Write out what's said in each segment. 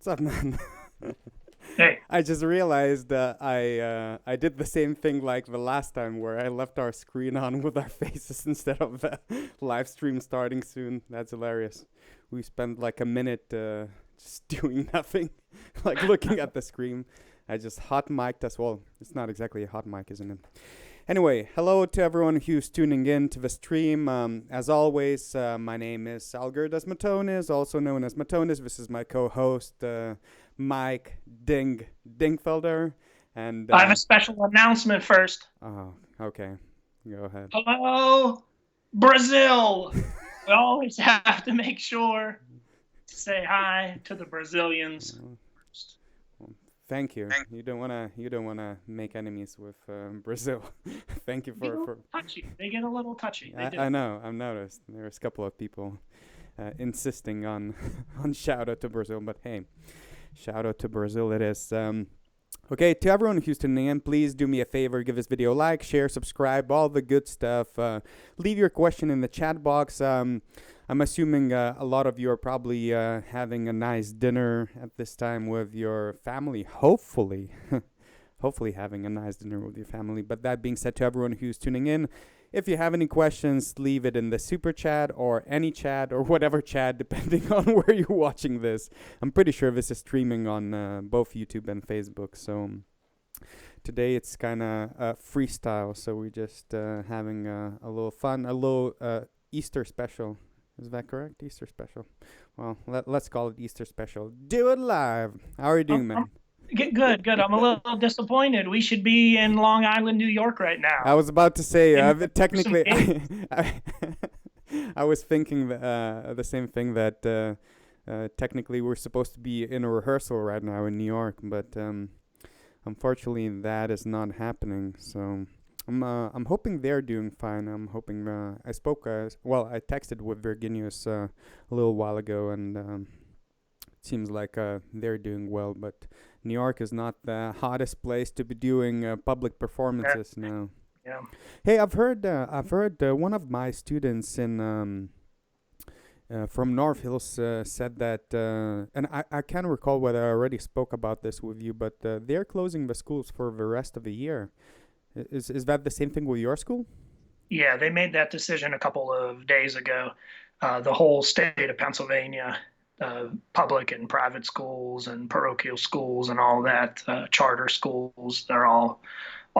What's up, man? Hey. I just realized that I did the same thing like the last time where I left our screen on with our faces instead of the live stream starting soon. That's hilarious. We spent like a minute just doing nothing, like looking at the screen. I just hot mic'd as well. It's not exactly a hot mic, isn't it? Anyway, hello to everyone who's tuning in to the stream. As always, my name is Algirdas Matonizz, also known as Matonizz. This is my co-host, Mike Dingfelder. And I have a special announcement first. oh, okay, go ahead. Hello, Brazil. We always have to make sure to say hi to the Brazilians first. Thank you. You don't wanna make enemies with Brazil. Thank you for touchy. They get a little touchy. I know. I've noticed. There's a couple of people insisting on on shout out to Brazil, but hey, shout out to Brazil it is. Okay, to everyone who's tuning in, please do me a favor, give this video a like, share, subscribe, all the good stuff. Leave your question in the chat box. I'm assuming a lot of you are probably having a nice dinner at this time with your family, hopefully. Hopefully having a nice dinner with your family. But that being said, to everyone who's tuning in, if you have any questions, leave it in the super chat or any chat or whatever chat, depending on where you're watching this. I'm pretty sure this is streaming on both YouTube and Facebook. So today it's kind of freestyle. So we're just having a little fun, a little Easter special. Is that correct? Easter special. Well, let's call it Easter special. Do it live. How are you doing, man? Good. I'm a little disappointed. We should be in Long Island, New York right now. I was about to say, technically, I was thinking the same thing that technically we're supposed to be in a rehearsal right now in New York, but unfortunately that is not happening. So I'm hoping they're doing fine. I'm hoping I texted with Virginius a little while ago, and it seems like they're doing well, but New York is not the hottest place to be doing public performances now. Yeah. Hey, I've heard one of my students in from North Hills said that, and I can't recall whether I already spoke about this with you, but they're closing the schools for the rest of the year. Is that the same thing with your school? Yeah, they made that decision a couple of days ago. The whole state of Pennsylvania, public and private schools and parochial schools and all that, charter schools, they're all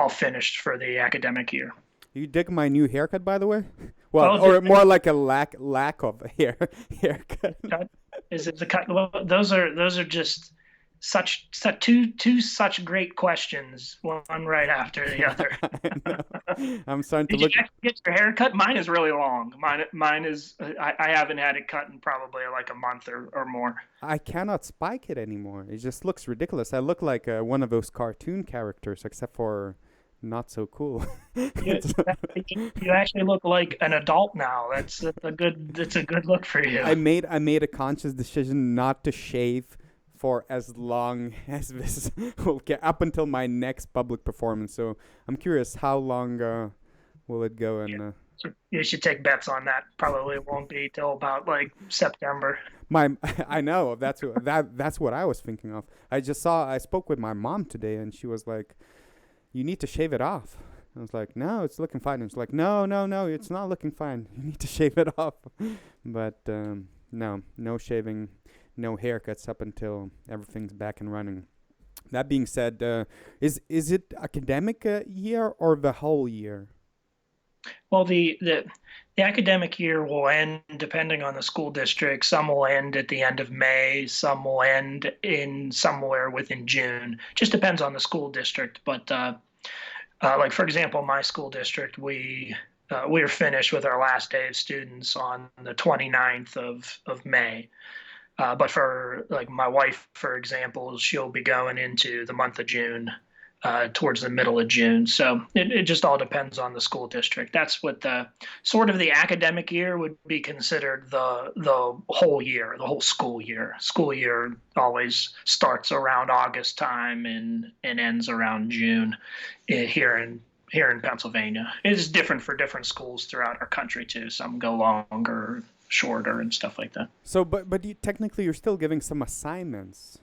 finished for the academic year. You dig my new haircut, by the way? Well, Oh, or more like a lack of haircut. is it the cut? Well, those are just such two such great questions, one right after the other. I know. I'm starting to Did look. you actually get your hair cut? Mine is really long. Mine is. I haven't had it cut in probably like a month or more. I cannot spike it anymore. It just looks ridiculous. I look like one of those cartoon characters, except for not so cool. You actually look like an adult now. That's a good. That's a good look for you. I made a conscious decision not to shave for as long as this will get, up until my next public performance. So I'm curious, how long will it go? And So you should take bets on that. Probably won't be till about like September. I know that's what I was thinking of. I spoke with my mom today, and she was like, "You need to shave it off." I was like, "No, it's looking fine." And she's like, "No, it's not looking fine. You need to shave it off." But no shaving, no haircuts up until everything's back and running. That being said, is it academic year or the whole year? Well, the academic year will end depending on the school district. Some will end at the end of May. Some will end in somewhere within June. Just depends on the school district. But like for example, my school district, we are finished with our last day of students on the 29th of May. But for like my wife, for example, she'll be going into the month of June, towards the middle of June. So it just all depends on the school district. That's what the sort of the academic year would be considered the whole year, the whole school year. School year always starts around August time and ends around June here in Pennsylvania. It is different for different schools throughout our country too. Some go longer, shorter, and stuff like that. So, but technically, you're still giving some assignments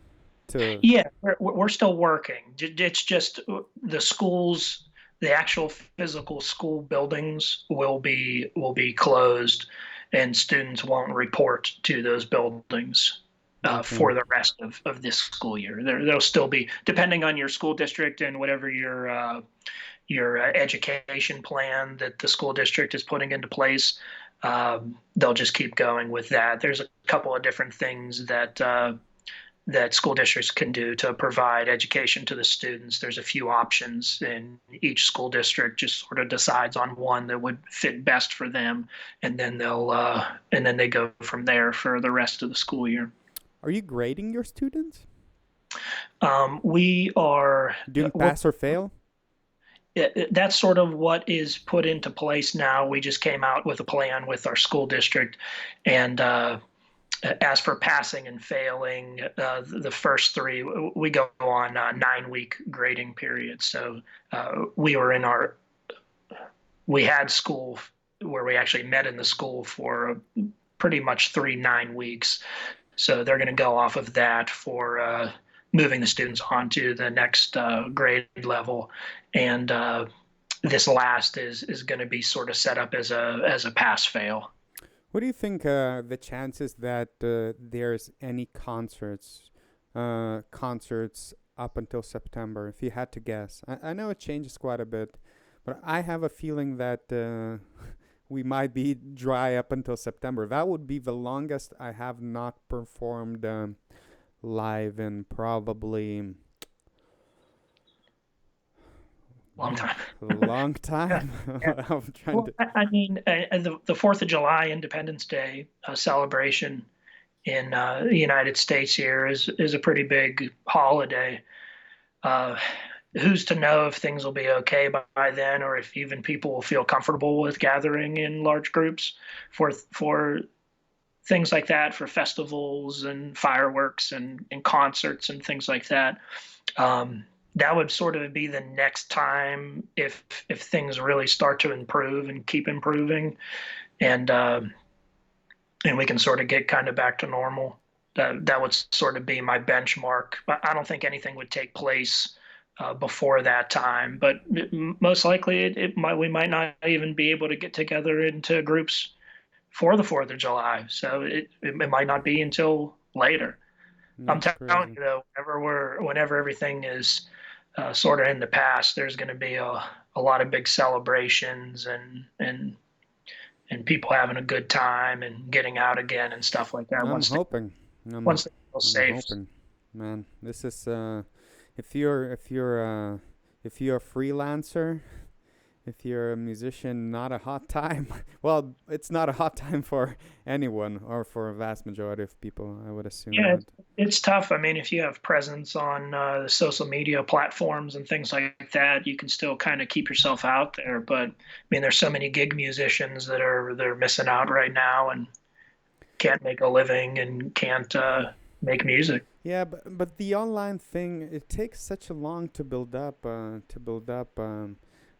to. Yeah, we're still working. It's just the schools, the actual physical school buildings will be closed, and students won't report to those buildings for the rest of this school year. There'll still be, depending on your school district and whatever your education plan that the school district is putting into place. They'll just keep going with that. There's a couple of different things that school districts can do to provide education to the students. There's a few options, and each school district just sort of decides on one that would fit best for them, and then they go from there for the rest of the school year. Are you grading your students? We are doing pass or fail. That's sort of what is put into place now. We just came out with a plan with our school district, and as for passing and failing, the first three, we go on 9-week grading periods. So we had school where we actually met in the school for pretty much 3 9 weeks. So they're going to go off of that for moving the students on to the next grade level. And this last is going to be sort of set up as a pass-fail. What do you think the chances that there's any concerts up until September, if you had to guess? I know it changes quite a bit, but I have a feeling that we might be dry up until September. That would be the longest I have not performed live in probably long time. A long time. Yeah. I'm trying to. I mean, the 4th of July Independence Day celebration in the United States here is a pretty big holiday. Who's to know if things will be okay by then, or if even people will feel comfortable with gathering in large groups for things like that, for festivals and fireworks and concerts and things like that. That would sort of be the next time if things really start to improve and keep improving. And and we can sort of get kind of back to normal. That would sort of be my benchmark. But I don't think anything would take place before that time. But most likely, we might not even be able to get together into groups for the 4th of July. So it might not be until later. I'm That's telling crazy. you though, whenever everything is sort of in the past, there's going to be a lot of big celebrations and people having a good time and getting out again and stuff like that I'm hoping. I'm once they feel I'm safe. hoping, man. This is if you're a freelancer, if you're a musician, not a hot time. Well, it's not a hot time for anyone or for a vast majority of people, I would assume. Yeah, But it's tough. I mean, if you have presence on the social media platforms and things like that, you can still kind of keep yourself out there. But I mean, there's so many gig musicians they're missing out right now and can't make a living and can't make music. yeah, but the online thing, it takes such a long to build up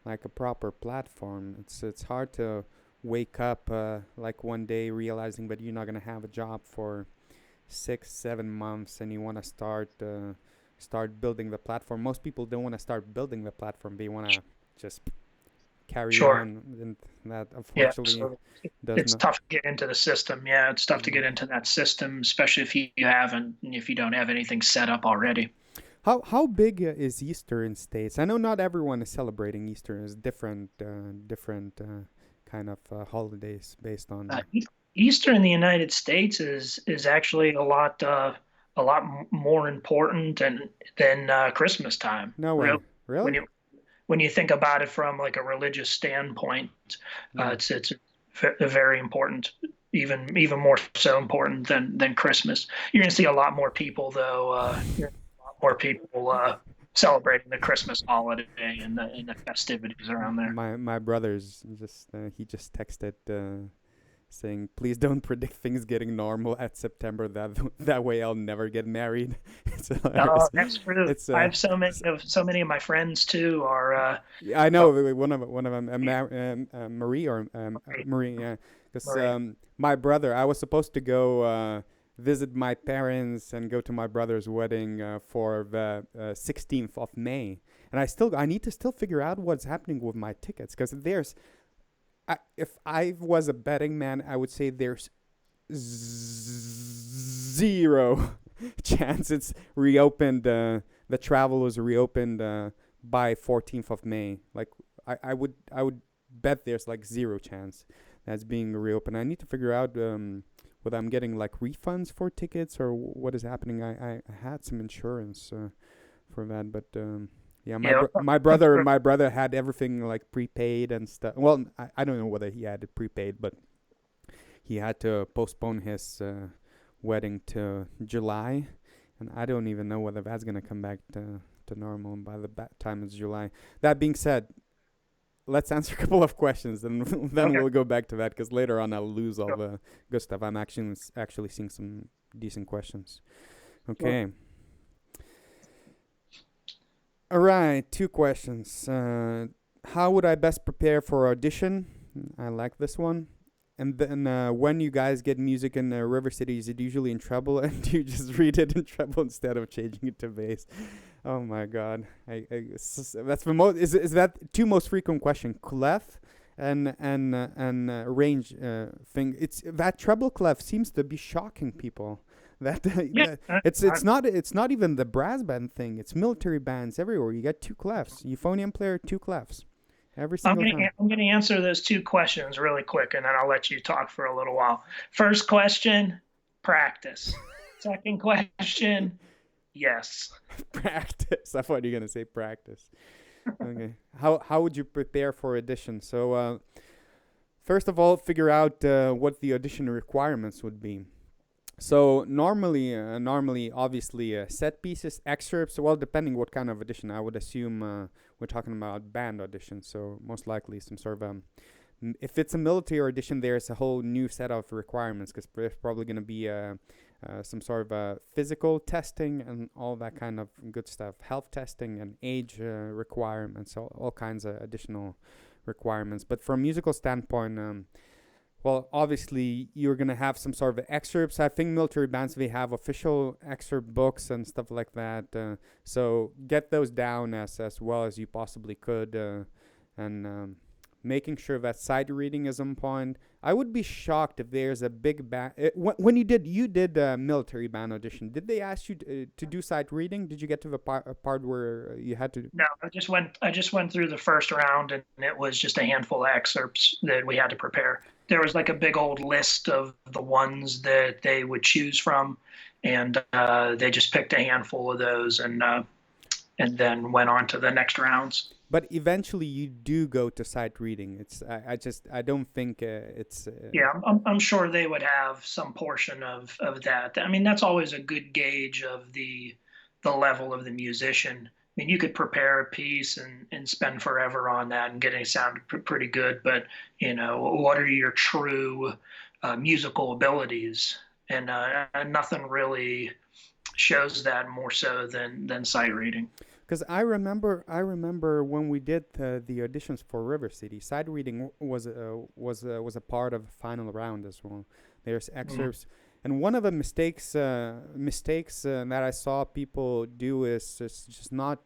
like a proper platform. It's hard to wake up like one day realizing that you're not gonna have a job for 6 7 months and you want to start building the platform. Most people don't want to start building the platform. They want to just carry Sure. on, and that Yeah. unfortunately So does it's not. tough to get into the system. Yeah, it's tough to Mm. get into that system, especially if you don't have anything set up already. How big is Easter in states? I know not everyone is celebrating Easter. It's different kind of holidays based Uh, on. E- Easter in the United States is actually a lot more important than Christmas time. No Real way, when really? you think about it from like a religious standpoint, Mm. it's very important, even more so important than Christmas. You're going to see a lot more people though. You're gonna see a lot more people celebrating the Christmas holiday and the festivities around there. My brother's just he just texted saying, "Please don't predict things getting normal at September. That way I'll never get married." It's Oh, hilarious. that's true. It's I have so many of my friends too are yeah, I uh, know one of them, Marie or Marie, yeah, because Marie. my brother, I was supposed to go visit my parents and go to my brother's wedding for the 16th of May, and I need to still figure out what's happening with my tickets because if I was a betting man, I would say there's zero chance it's reopened. The travel was reopened by 14th of May. Like I would bet there's like zero chance that's being reopened. I need to figure out whether I'm getting like refunds for tickets or what is happening. I had some insurance for that, but yeah, Yeah, my brother had everything like prepaid and stuff. Well, I don't know whether he had it prepaid, but he had to postpone his wedding to July, and I don't even know whether that's gonna come back to normal by the time it's July. That being said, let's answer a couple of questions, and then okay. we'll go back to that because later on I'll lose all the good stuff. I'm actually seeing some decent questions. Sure. Okay. All right, two questions. How would I best prepare for audition? I like this one. And then when you guys get music in River City, is it usually in treble, and do you just read it in treble instead of changing it to bass? Oh my God, that's the most. Is that two most frequent question? Clef and range thing. It's that treble clef seems to be shocking people. That, Yeah, that it's not even the brass band thing. It's military bands everywhere. You get two clefs. Euphonium player, two clefs every single time. I'm gonna answer those two questions really quick, and then I'll let you talk for a little while. First question, practice. Second question, yes. Practice. I thought you were gonna say practice. Okay. How would you prepare for audition? So first of all, figure out what the audition requirements would be. So normally, obviously, set pieces, excerpts. Well, depending what kind of audition, I would assume we're talking about band audition. So most likely some sort of if it's a military audition, there's a whole new set of requirements because there's probably going to be some sort of physical testing and all that kind of good stuff, health testing and age requirements, all kinds of additional requirements. But from a musical standpoint, well, obviously you're gonna have some sort of excerpts. I think military bands, they have official excerpt books and stuff like that. So get those down as well as you possibly could, and making sure that sight reading is on point. I would be shocked if there's a big band. When you did military band audition, did they ask you to do sight reading? Did you get to the part where you had to? No, I just went through the first round, and it was just a handful of excerpts that we had to prepare. There was like a big old list of the ones that they would choose from, and they just picked a handful of those, and then went on to the next rounds. But eventually, you do go to sight reading. I don't think it's. Yeah, I'm sure they would have some portion of that. I mean, that's always a good gauge of the level of the musician. I mean, you could prepare a piece and spend forever on that and get it sound pretty good, but what are your true musical abilities? And nothing really shows that more so than sight reading. Because I remember when we did the auditions for River City, side reading was a part of the final round as well. There's excerpts, and one of the mistakes that I saw people do is just not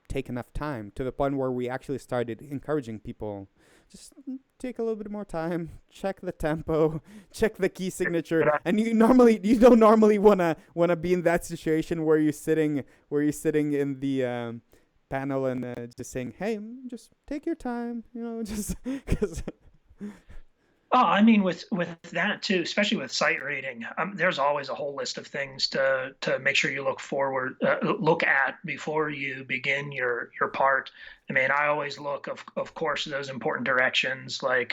take enough time, to the point where we actually started encouraging people, just take a little bit more time, check the tempo, check the key signature. And you don't normally wanna be in that situation where you're sitting in the panel and just saying, hey, just take your time, just because. Oh, I mean, with that too, especially with sight reading, there's always a whole list of things to make sure you look at before you begin your part. I mean, I always look, of course, those important directions, like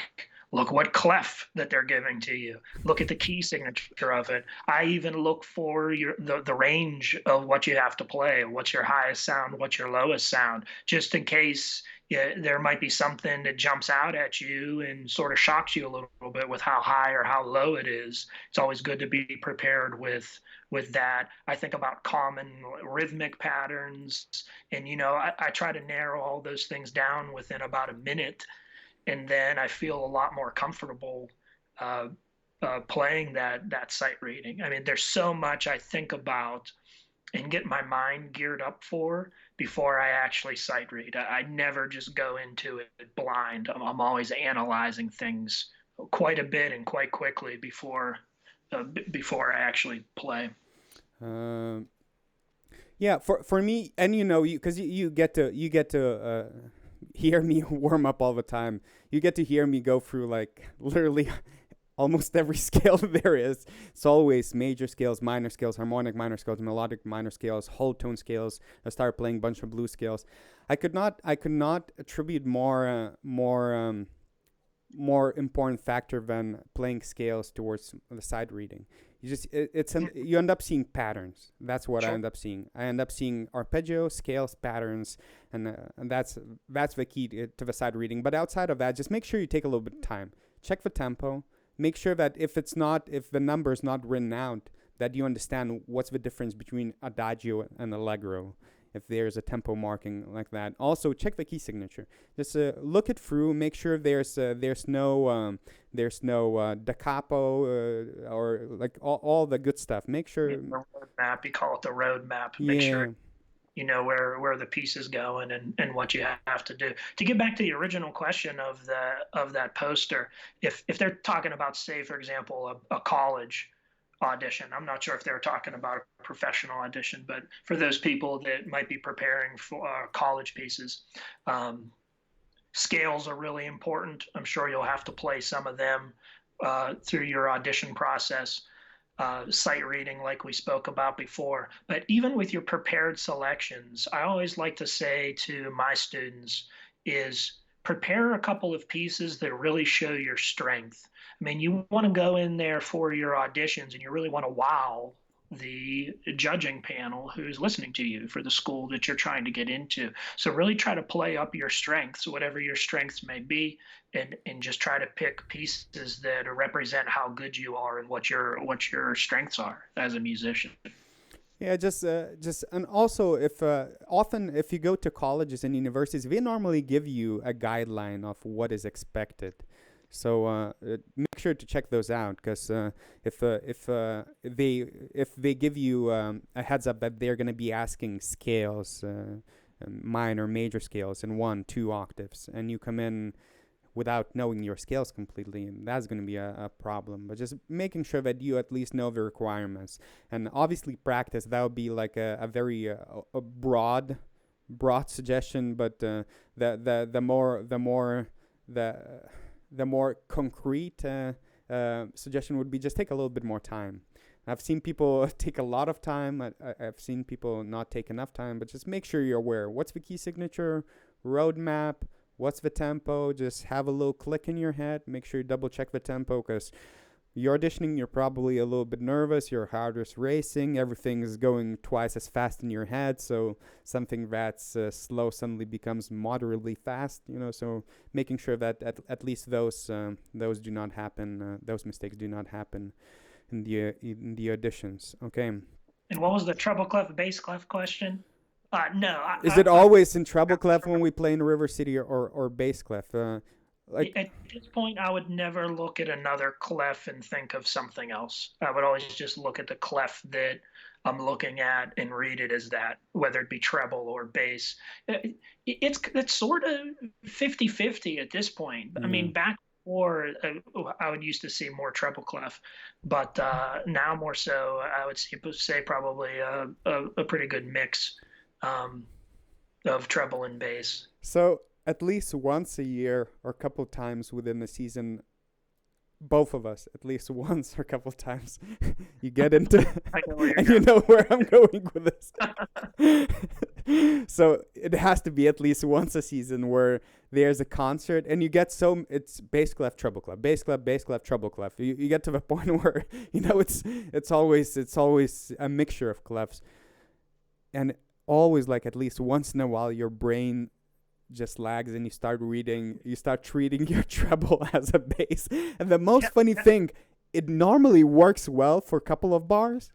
look what clef that they're giving to you. Look at the key signature of it. I even look for the range of what you have to play. What's your highest sound? What's your lowest sound? Just in case there might be something that jumps out at you and sort of shocks you a little bit with how high or how low it is. It's always good to be prepared with that. I think about common rhythmic patterns, and I try to narrow all those things down within about a minute, and then I feel a lot more comfortable playing that sight reading. I mean, there's so much I think about and get my mind geared up for before I actually sight read. I never just go into it blind. I'm always analyzing things quite a bit and quite quickly before I actually play. Yeah, for me, and because you get to hear me warm up all the time. You get to hear me go through like literally almost every scale there is. It's always major scales, minor scales, harmonic minor scales, melodic minor scales, whole tone scales. I started playing a bunch of blues scales. I could not attribute more important factor than playing scales towards the side reading. You end up seeing patterns. That's what I end up seeing. I end up seeing arpeggio, scales, patterns, and that's the key to the side reading. But outside of that, just make sure you take a little bit of time. Check the tempo. Make sure that if the number is not written out, that you understand what's the difference between adagio and allegro, if there's a tempo marking like that. Also, check the key signature. Just look it through. Make sure there's no da capo or like all the good stuff. Make sure the road map. You call it the road map. Make sure you know where the piece is going and what you have to do. To get back to the original question of that poster, if they're talking about, say, for example, a college audition, I'm not sure if they're talking about a professional audition, but for those people that might be preparing for college pieces, scales are really important. I'm sure you'll have to play some of them through your audition process. Sight reading, like we spoke about before. But even with your prepared selections, I always like to say to my students is prepare a couple of pieces that really show your strength. I mean, you want to go in there for your auditions and you really want to wow the judging panel who's listening to you for the school that you're trying to get into. So really try to play up your strengths, whatever your strengths may be, and just try to pick pieces that represent how good you are and what your strengths are as a musician. Yeah, just and also if you go to colleges and universities, they normally give you a guideline of what is expected. So make sure to check those out, because if they give you a heads up that they're going to be asking scales, minor, major scales in 1-2 octaves, and you come in without knowing your scales completely, and that's going to be a problem. But just making sure that you at least know the requirements, and obviously practice. That would be like a very a broad suggestion, but the more concrete suggestion would be just take a little bit more time. I've seen people take a lot of time. I've seen people not take enough time, but just make sure you're aware. What's the key signature, roadmap, what's the tempo? Just have a little click in your head. Make sure you double check the tempo, because you're auditioning, you're probably a little bit nervous, your heart is racing, everything is going twice as fast in your head, so something that's slow suddenly becomes moderately fast, so making sure that at least those do not happen, those mistakes do not happen in the auditions. Okay. And what was the treble clef, bass clef question? No. Is it always in treble clef when we play in River City, or bass clef? At this point, I would never look at another clef and think of something else. I would always just look at the clef that I'm looking at and read it as that, whether it be treble or bass. It's sort of 50-50 at this point. I mean, back before, I would used to see more treble clef, but now more so, I would say probably a pretty good mix of treble and bass. So at least once a year or a couple times within the season, both of us, at least once or a couple times, you get into and you know where I'm going with this. So it has to be at least once a season where there's a concert and you get it's bass clef, treble clef, bass clef, treble clef. You get to the point where it's always a mixture of clefs, and always, like, at least once in a while your brain just lags and you start treating your treble as a bass. And the most funny thing, it normally works well for a couple of bars.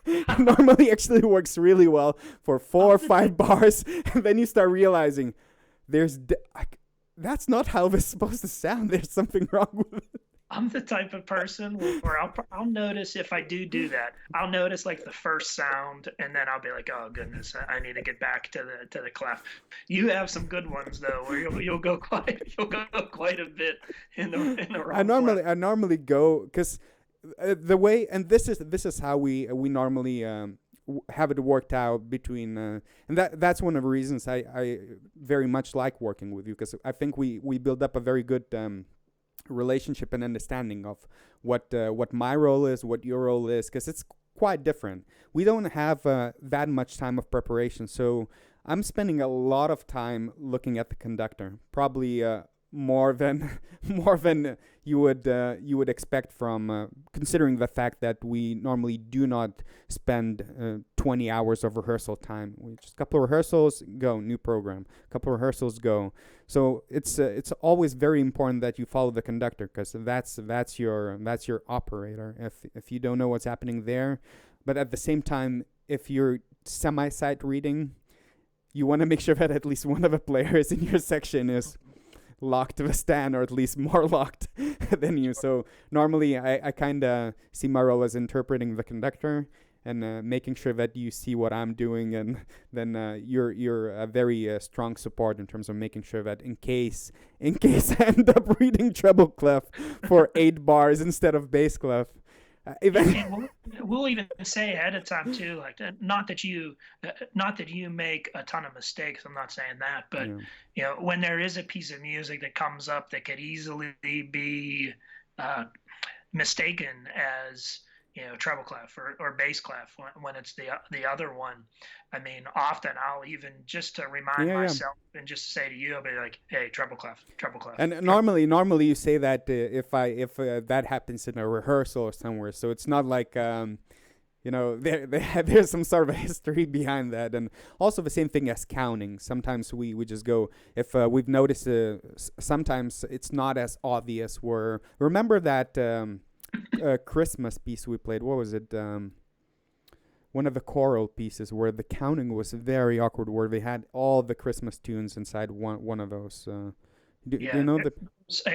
It normally actually works really well for 4 or 5 bars, and then you start realizing that's not how it's supposed to sound. There's something wrong with it. I'm the type of person where I'll notice if I do that. I'll notice like the first sound, and then I'll be like, oh goodness, I need to get back to the clef. You have some good ones though, where you'll go quite a bit in the wrong. I normally go, because the way, and this is how we normally have it worked out between, and that's one of the reasons I very much like working with you, because I think we build up a very good relationship and understanding of what my role is, what your role is, because it's quite different. We don't have that much time of preparation, so I'm spending a lot of time looking at the conductor, probably more than you would expect from considering the fact that we normally do not spend 20 hours of rehearsal time. We just a couple of rehearsals, go, new program. A couple of rehearsals, go. So it's always very important that you follow the conductor, because that's your operator. If you don't know what's happening there, but at the same time, if you're semi-sight reading, you want to make sure that at least one of the players in your section is locked to the stand, or at least more locked than you. So normally I kind of see my role as interpreting the conductor and making sure that you see what I'm doing, and then you're a very strong support in terms of making sure that in case I end up reading treble clef for 8 bars instead of bass clef, we'll even say ahead of time too, like not that you make a ton of mistakes. I'm not saying that, but when there is a piece of music that comes up that could easily be mistaken as treble clef or bass clef when it's the other one. I mean, often I'll even just to remind myself and just say to you, I'll be like, hey, treble clef. And normally you say that if that happens in a rehearsal or somewhere, so it's not like there's some sort of a history behind that. And also the same thing as counting. Sometimes we just go, if we've noticed sometimes it's not as obvious. Remember that Christmas piece we played, what was it, one of the choral pieces where the counting was very awkward, where they had all the Christmas tunes inside one of those. Do you know the?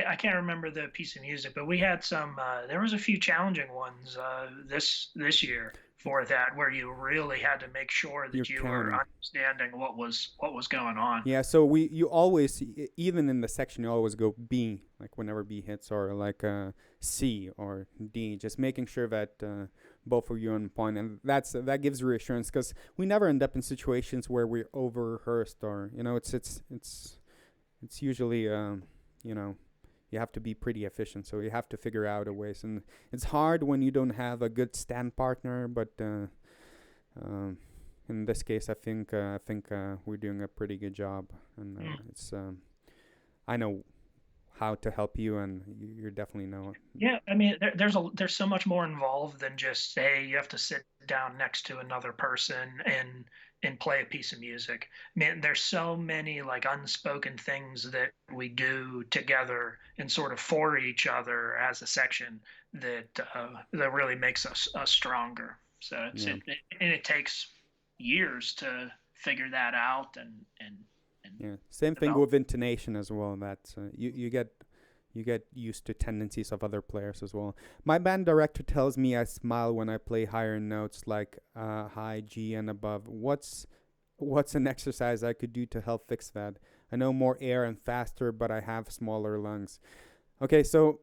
I can't remember the piece of music, but we had some. There was a few challenging ones this year for that, where you really had to make sure You're that you were counting. understanding what was going on. Yeah, so you always, even in the section, you always go B, like whenever B hits, or like C or D, just making sure that both of you are on point, and that gives reassurance because we never end up in situations where we're over rehearsed, or it's usually you have to be pretty efficient, so you have to figure out a ways, and it's hard when you don't have a good stand partner, but. In this case, I think we're doing a pretty good job, and it's I know how to help you, and you definitely know. Yeah, I mean, there's so much more involved than just, hey, you have to sit down next to another person and play a piece of music. I mean, there's so many like unspoken things that we do together and sort of for each other as a section that really makes us stronger. So Yeah, and it takes years to figure that out and yeah. Same thing develop. with intonation as well. That you get used to tendencies of other players as well. My band director tells me I smile when I play higher notes like high G and above. What's an exercise I could do to help fix that? I know more air and faster, but I have smaller lungs. Okay, so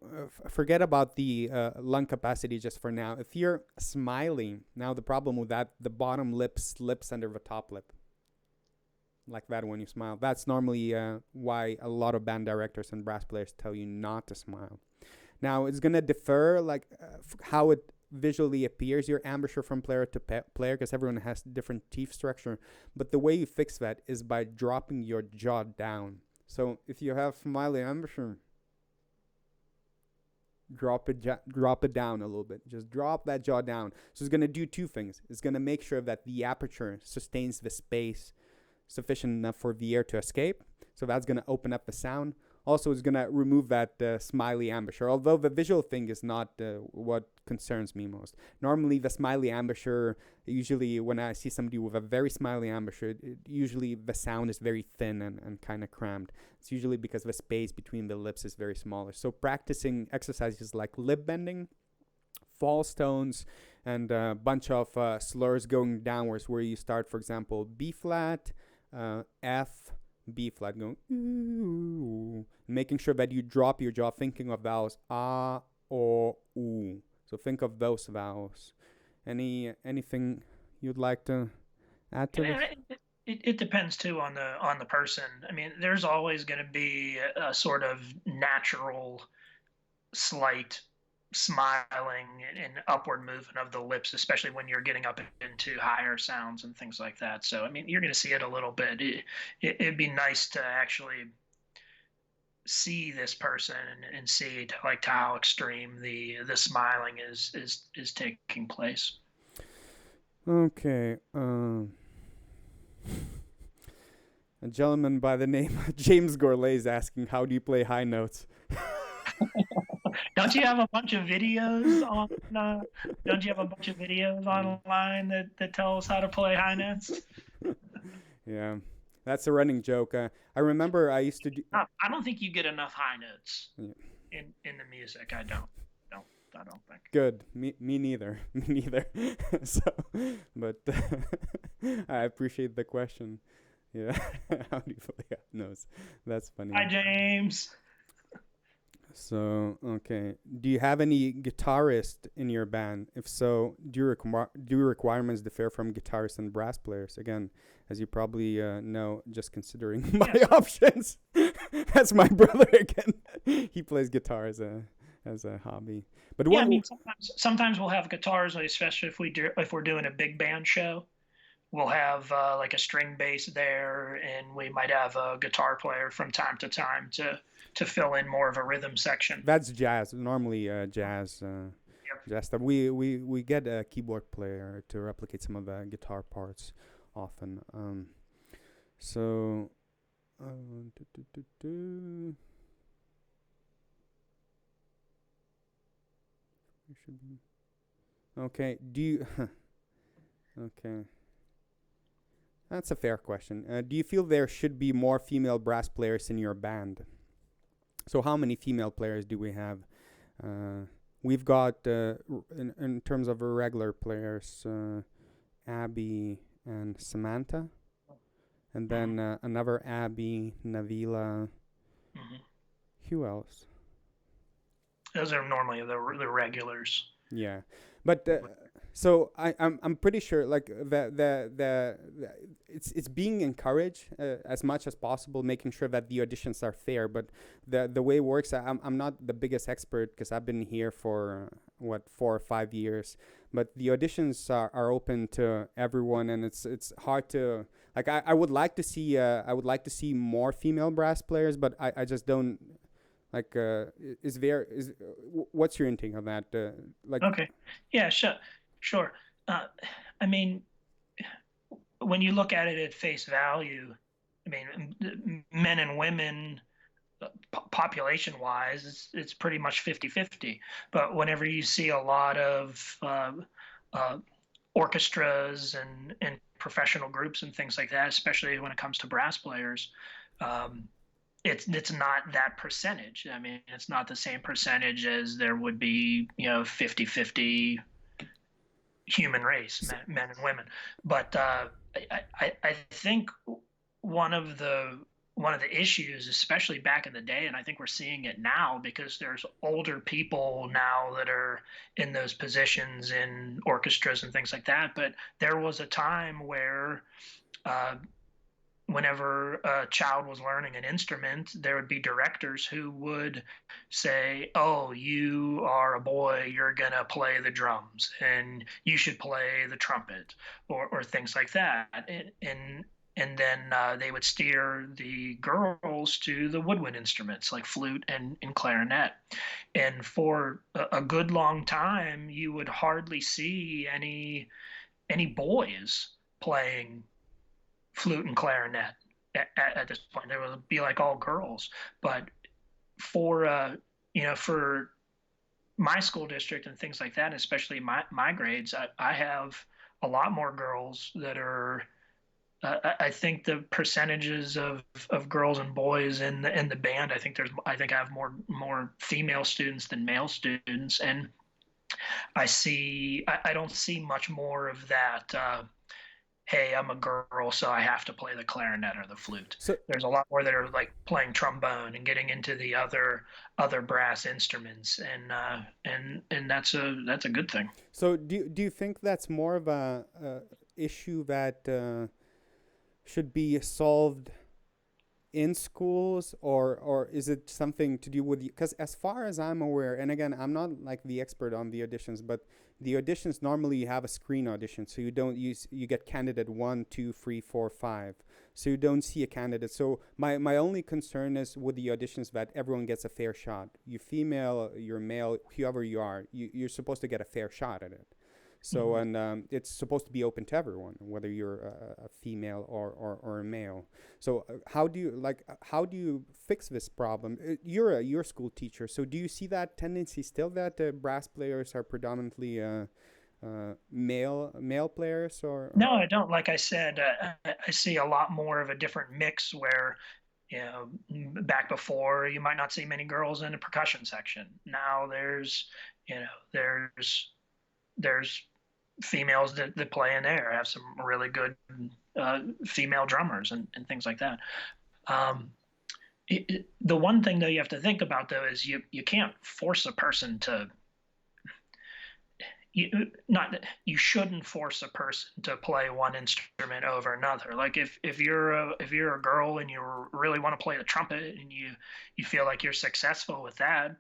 forget about the lung capacity just for now. If you're smiling, now the problem with that, the bottom lip slips under the top lip, like that when you smile. That's normally why a lot of band directors and brass players tell you not to smile. Now, it's going to differ, like how it visually appears, your embouchure from player to player, because everyone has different teeth structure. But the way you fix that is by dropping your jaw down. So if you have smiling embouchure, drop it down a little bit. Just drop that jaw down. So it's going to do two things. It's going to make sure that the aperture sustains the space sufficient enough for the air to escape. So that's going to open up the sound. Also, it's going to remove that smiley embouchure, although the visual thing is not what concerns me most. Normally, the smiley embouchure, usually when I see somebody with a very smiley embouchure, usually the sound is very thin and kind of cramped. It's usually because the space between the lips is very smaller. So practicing exercises like lip bending, false tones, and a bunch of slurs going downwards where you start, for example, B flat, F, B flat, going ooh, making sure that you drop your jaw, thinking of vowels ah, or oo. So think of those vowels. Anything you'd like to add to this? It depends too on the person. I mean, there's always going to be a sort of natural slight smiling and upward movement of the lips, especially when you're getting up into higher sounds and things like that. So, I mean, you're going to see it a little bit. It'd be nice to actually see this person and see like how extreme the smiling is taking place. Okay. A gentleman by the name of James Gourlay is asking, how do you play high notes? Don't you have a bunch of videos on? Don't you have a bunch of videos online that tell us how to play high notes? Yeah, that's a running joke. I remember I used to do. I don't think you get enough high notes Yeah. in the music. I don't think. Good. Me neither. Me neither. So, but I appreciate the question. Yeah. How do you play high notes? That's funny. Hi, James. So, okay. Do you have any guitarist in your band? If so, do requirements differ from guitarists and brass players? Again, as you probably know, just considering my options. That's my brother again. He plays guitar as a hobby. But Yeah, I mean, sometimes we'll have guitars, especially if we're doing a big band show. We'll have like a string bass there, and we might have a guitar player from time to time to fill in more of a rhythm section. That's jazz. Normally, jazz. Yep. Jazz stuff. We get a keyboard player to replicate some of the guitar parts often. So. Okay. Do you? Okay. That's a fair question. Do you feel there should be more female brass players in your band? So how many female players do we have? We've got in terms of regular players, Abby and Samantha, and then another Abby, Navila. Who else? Those are normally the regulars. Yeah, but so I'm pretty sure like the it's being encouraged as much as possible, making sure that the auditions are fair. But the way it works, I'm not the biggest expert because I've been here for 4 or 5 years. But the auditions are open to everyone, and it's hard to like. I would like to see more female brass players, but I just don't. Like, what's your intake on that? Like, okay, yeah, sure. I mean, when you look at it at face value, I mean, men and women, population-wise, it's pretty much 50-50. But whenever you see a lot of orchestras and professional groups and things like that, especially when it comes to brass players, it's not that percentage. I mean, it's not the same percentage as there would be, 50-50 human race, men and women. But I think one of the issues, especially back in the day, and I think we're seeing it now because there's older people now that are in those positions in orchestras and things like that. But there was a time where whenever a child was learning an instrument, there would be directors who would say, "Oh, you are a boy, you're going to play the drums, and you should play the trumpet," or things like that. And then they would steer the girls to the woodwind instruments like flute and clarinet. And for a good long time, you would hardly see any boys playing flute and clarinet at this point. There would be like all girls. But for for my school district and things like that, especially my grades, I have a lot more girls that are. I think the percentages of girls and boys in the band. I think I have more female students than male students, and I don't see much more of that. Hey, I'm a girl, so I have to play the clarinet or the flute. So there's a lot more that are like playing trombone and getting into the other brass instruments, and that's a good thing. So do you think that's more of a issue that should be solved in schools, or is it something to do with you? Because as far as I'm aware, and again, I'm not like the expert on the auditions, but the auditions normally you have a screen audition, so you get candidate 1, 2, 3, 4, 5, so you don't see a candidate. So my only concern is with the auditions that everyone gets a fair shot. You're female, you're male, whoever you are, you're supposed to get a fair shot at it. So and it's supposed to be open to everyone, whether you're a female or a male. So how do you fix this problem? You're a school teacher, so do you see that tendency still that brass players are predominantly male players or? No, I don't. Like I said, I see a lot more of a different mix where. Back before you might not see many girls in the percussion section. Now there's females that play in there. I have some really good female drummers and things like that. The one thing though you have to think about though is you can't force a person to. You shouldn't force a person to play one instrument over another. Like if you're a girl and you really want to play the trumpet and you feel like you're successful with that,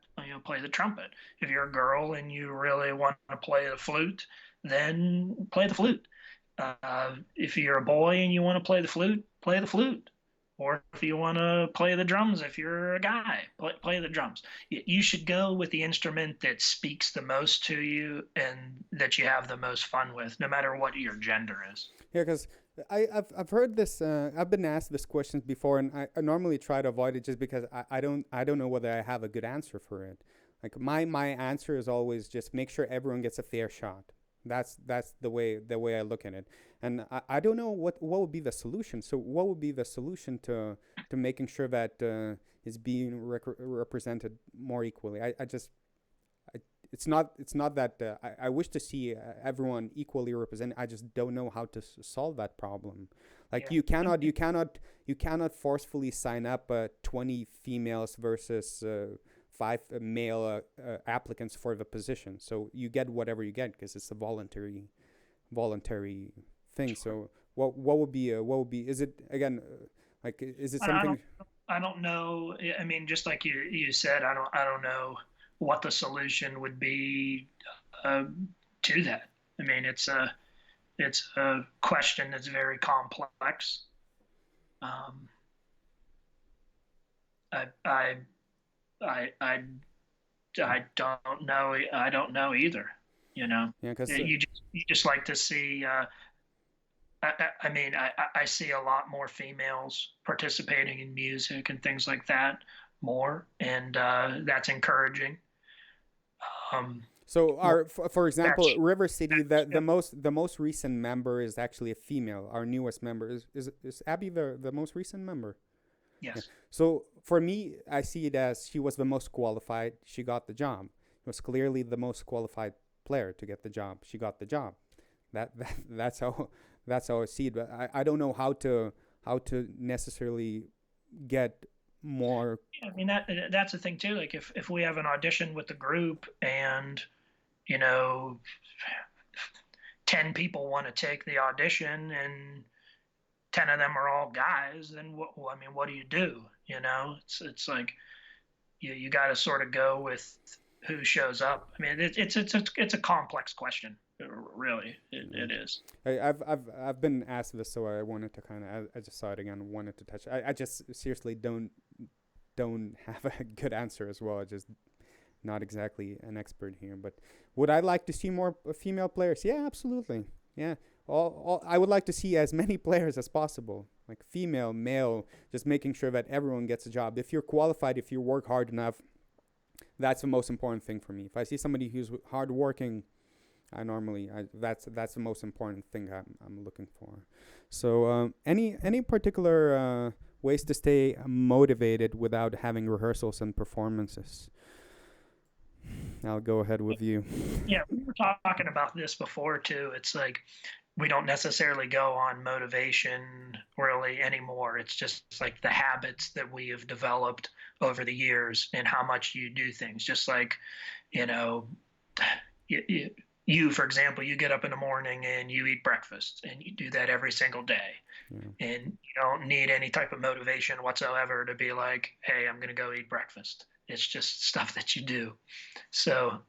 play the trumpet. If you're a girl and you really want to play the flute, then play the flute. If you're a boy and you want to play the flute, play the flute. Or if you want to play the drums, if you're a guy, play the drums. You should go with the instrument that speaks the most to you and that you have the most fun with, no matter what your gender is. Yeah, because I've heard this. I've been asked this question before, and I normally try to avoid it just because I don't know whether I have a good answer for it. Like my answer is always just make sure everyone gets a fair shot. That's the way I look at it. And I don't know what would be the solution. So what would be the solution to making sure that is being represented more equally? It's not that I wish to see everyone equally represented. I just don't know how to solve that problem. Like Yeah. you cannot forcefully sign up 20 females versus 5 male applicants for the position. So you get whatever you get because it's a voluntary thing. So what would be is it again like is it something? I don't know. I mean, just like you said, I don't know what the solution would be to that. I mean, it's a question that's very complex. Um, I, I I don't know. I don't know either. You know, Yeah, because you just like to see. I mean, I see a lot more females participating in music and things like that more, and that's encouraging. Um, so our for example, that's River City, yeah, the most recent member is actually a female. Our newest member is Abby the most recent member. Yeah. yes, So for me, I see it as she was the most qualified. She got the job. It was clearly the most qualified player to get the job. She got the job. That's how I see it. But I don't know how to necessarily get more. I mean that's the thing too. Like if we have an audition with the group and you know 10 people want to take the audition and 10 of them are all guys, then I mean, what do you do? You know, it's like you got to sort of go with who shows up. I mean, it's a complex question, really. It is. I've been asked this, so I wanted to kind of I just saw it again, wanted to touch. I just seriously don't have a good answer as well. I just not exactly an expert here, but would I like to see more female players? Yeah, absolutely. Yeah, I would like to see as many players as possible, like female, male, just making sure that everyone gets a job. If you're qualified, if you work hard enough, that's the most important thing for me. If I see somebody who's hardworking, that's the most important thing I'm looking for. So any particular ways to stay motivated without having rehearsals and performances? I'll go ahead with you. Yeah, we were talking about this before too. It's like we don't necessarily go on motivation really anymore. It's just like the habits that we have developed over the years and how much you do things. Just like, you know, you for example, you get up in the morning and you eat breakfast and you do that every single day. Yeah. And you don't need any type of motivation whatsoever to be like, hey, I'm going to go eat breakfast. It's just stuff that you do. So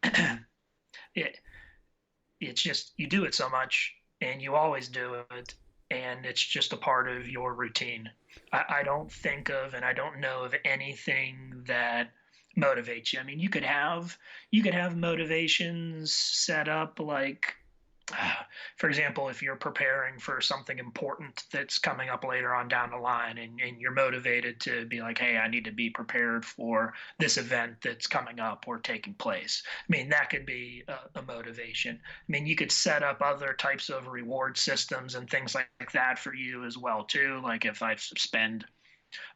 it's just you do it so much and you always do it and it's just a part of your routine. I don't think of and I don't know of anything that motivates you. I mean, you could have motivations set up like for example, if you're preparing for something important that's coming up later on down the line and you're motivated to be like, hey, I need to be prepared for this event that's coming up or taking place. I mean, that could be a motivation. I mean, you could set up other types of reward systems and things like that for you as well, too. Like if I spend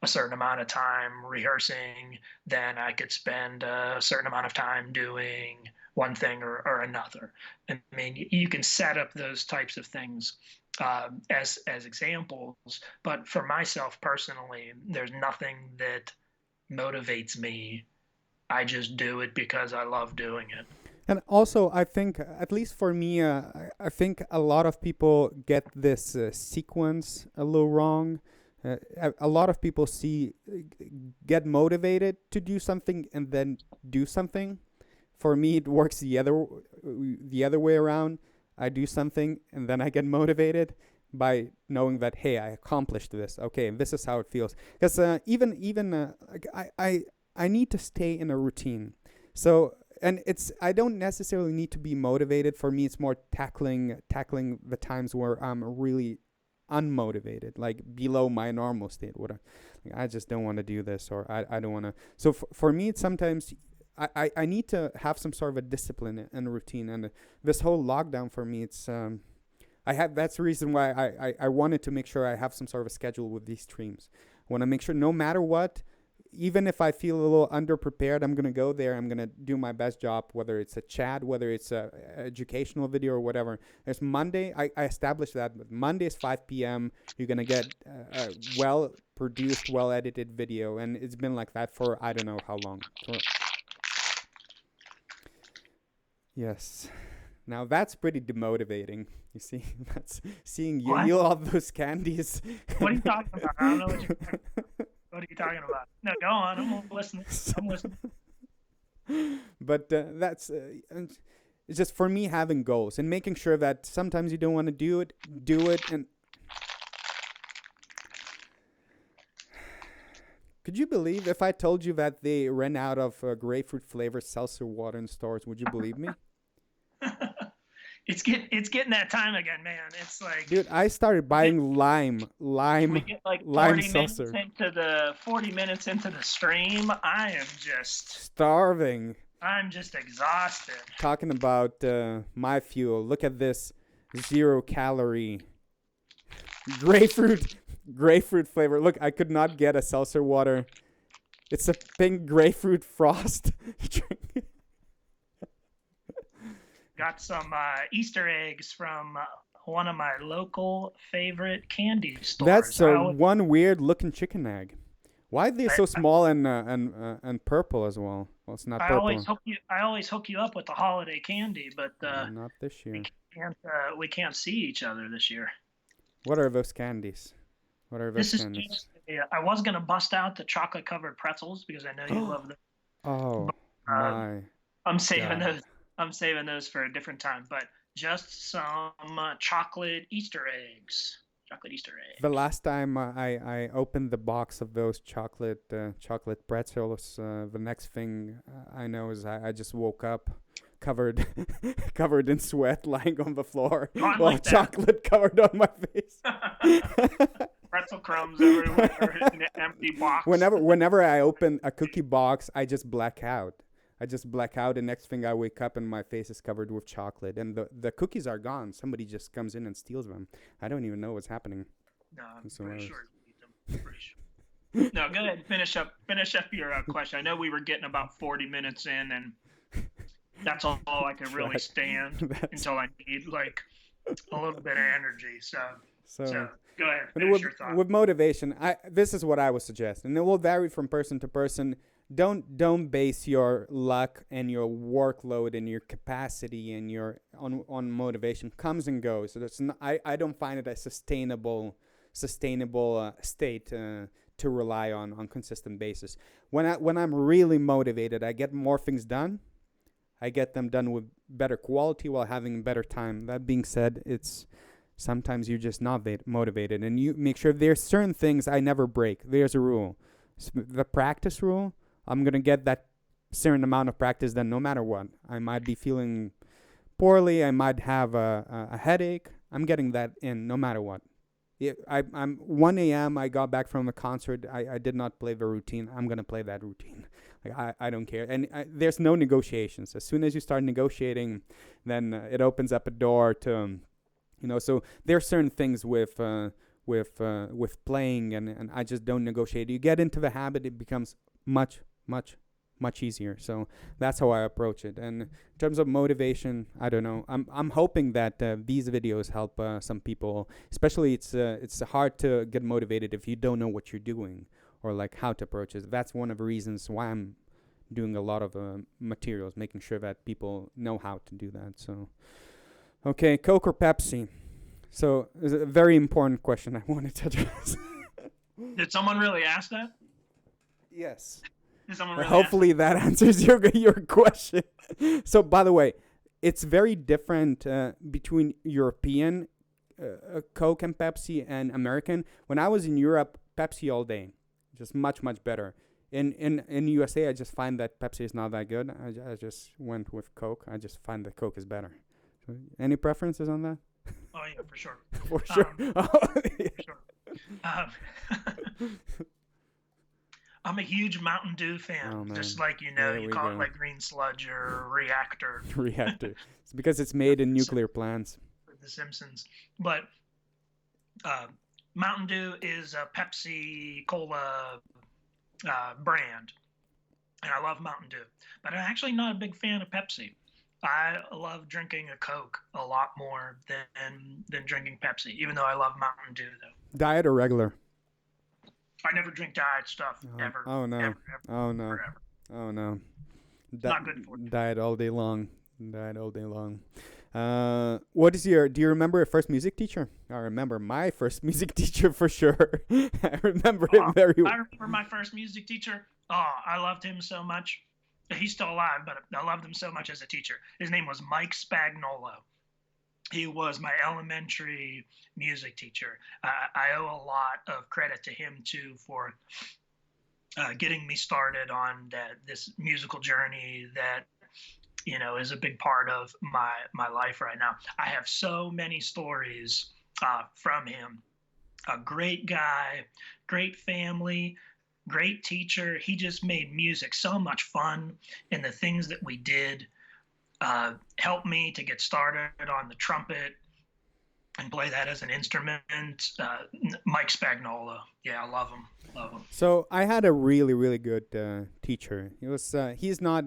a certain amount of time rehearsing, then I could spend a certain amount of time doing one thing or another. I mean, you can set up those types of things as examples, but for myself personally, there's nothing that motivates me. I just do it because I love doing it. And also, I think, at least for me, I think a lot of people get this sequence a little wrong. A lot of people get motivated to do something and then do something. For me, it works the other way around. I do something and then I get motivated by knowing that, hey, I accomplished this. Okay, this is how it feels. Because I need to stay in a routine. So I don't necessarily need to be motivated. For me, it's more tackling the times where I'm really unmotivated, like below my normal state. I just don't want to do this, or I don't want to. So for me, it's sometimes I need to have some sort of a discipline and a routine. And this whole lockdown for me, it's that's the reason why I wanted to make sure I have some sort of a schedule with these streams. I want to make sure no matter what, even if I feel a little underprepared, I'm going to go there. I'm going to do my best job, whether it's a chat, whether it's a educational video or whatever. There's Monday. I established that. But Monday is 5 p.m. You're going to get a well-produced, well-edited video. And it's been like that for I don't know how long. Yes. Now that's pretty demotivating. You see, that's seeing you eat all those candies. What are you talking about? I don't know what you're talking about. What are you talking about? No, go on. I'm listening. I'm listening. But that's it's just for me having goals and making sure that sometimes you don't want to do it, and could you believe if I told you that they ran out of grapefruit flavored seltzer water in stores? Would you believe me? It's getting that time again, man. It's like, dude, I started buying lime we get like 40 seltzer. minutes 40 minutes into the stream. I am just starving. I'm just exhausted. Talking about my fuel. Look at this 0 calorie grapefruit flavor. Look, I could not get a seltzer water. It's a pink grapefruit frost drink. Got some Easter eggs from one of my local favorite candy stores. That's one weird looking chicken egg. Why are they so small and purple as well? Well, it's not purple. I always hook you up with the holiday candy, but not this year. We can't see each other this year. What are those candies? I was gonna bust out the chocolate covered pretzels because I know you love them. Oh my! I'm saving those. I'm saving those for a different time, but just some chocolate Easter eggs. The last time I opened the box of those chocolate pretzels, the next thing I know is I just woke up covered in sweat, lying on the floor, while chocolate covered on my face. Pretzel crumbs everywhere in an empty box. Whenever I open a cookie box, I just black out. And next thing I wake up and my face is covered with chocolate. And the cookies are gone. Somebody just comes in and steals them. I don't even know what's happening. No, I'm pretty sure you eat them. No, go ahead. Finish up your question. I know we were getting about 40 minutes in, and that's all I can really stand until I need like a little bit of energy. So go ahead. Finish your thought. With motivation, this is what I would suggest. And it will vary from person to person. Don't base your luck and your workload and your capacity and your on motivation. Comes and goes. So that's I don't find it a sustainable state to rely on consistent basis. When I'm really motivated, I get more things done. I get them done with better quality while having better time. That being said, it's sometimes you're just not motivated, and you make sure there's certain things I never break. There's a rule, the practice rule. I'm going to get that certain amount of practice done no matter what. I might be feeling poorly. I might have a headache. I'm getting that in no matter what. I'm 1 a.m. I got back from a concert. I did not play the routine. I'm going to play that routine. Like I don't care. And there's no negotiations. As soon as you start negotiating, then it opens up a door to, so there are certain things with playing and I just don't negotiate. You get into the habit, it becomes much easier. So that's how I approach it. And in terms of motivation, I don't know. I'm hoping that these videos help some people. Especially it's hard to get motivated if you don't know what you're doing or like how to approach it. That's one of the reasons why I'm doing a lot of materials, making sure that people know how to do that. So, okay, Coke or Pepsi? So it's a very important question I wanted to address. Did someone really ask that? Yes. Really hopefully that answers your question. So, by the way, it's very different between European Coke and Pepsi and American. When I was in Europe, Pepsi all day, just much better. In USA, I just find that Pepsi is not that good. I just went with Coke. I just find that Coke is better. So, any preferences on that? Oh yeah, for sure. For sure. For sure. I'm a huge Mountain Dew fan, Oh just man, like there you we call it go. like green sludge or reactor Reactor. It's because it's made in nuclear plants. for The Simpsons. But uh, Mountain Dew is a Pepsi Cola brand, and I love Mountain Dew. But I'm actually not a big fan of Pepsi. I love drinking a Coke a lot more than drinking Pepsi, even though I love Mountain Dew though. Diet or regular? I never drink diet stuff Oh, ever, oh no. ever, ever, Oh no. forever. Oh no. It's not good for you. Diet all day long. Diet all day long. What is your? Do you remember your first music teacher? I remember my first music teacher for sure. I remember it very I well. remember my first music teacher. Oh, I loved him so much. He's still alive, but I loved him so much as a teacher. His name was Mike Spagnolo. He was my elementary music teacher. I owe a lot of credit to him too for getting me started on this musical journey that is a big part of my life right now. I have so many stories from him. A great guy, great family, great teacher. He just made music so much fun, and the things that we did helped me to get started on the trumpet and play that as an instrument. Mike Spagnola, yeah, I love him, love him. So I had a really really good teacher. He was he's not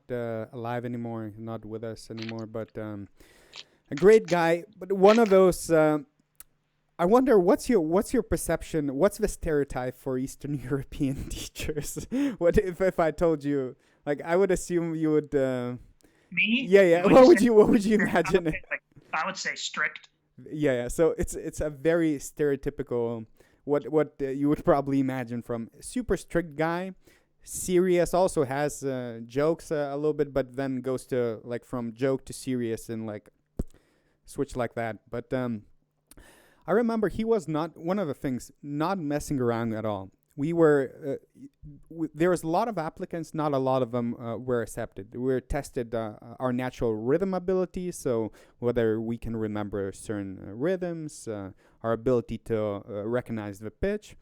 alive anymore. He's not with us anymore. But a great guy. But one of those. I wonder what's your perception? What's the stereotype for Eastern European teachers? What if I told you? Like I would assume you would. Me? Yeah, yeah. What would you imagine? I would say strict. Yeah, yeah. So it's a very stereotypical what you would probably imagine from super strict guy, serious, also has jokes a little bit, but then goes to like from joke to serious and like switch like that. But I remember he was not one of the things not messing around at all. We were there was a lot of applicants, not a lot of them were accepted. We were tested our natural rhythm ability, so whether we can remember certain rhythms, our ability to recognize the pitch.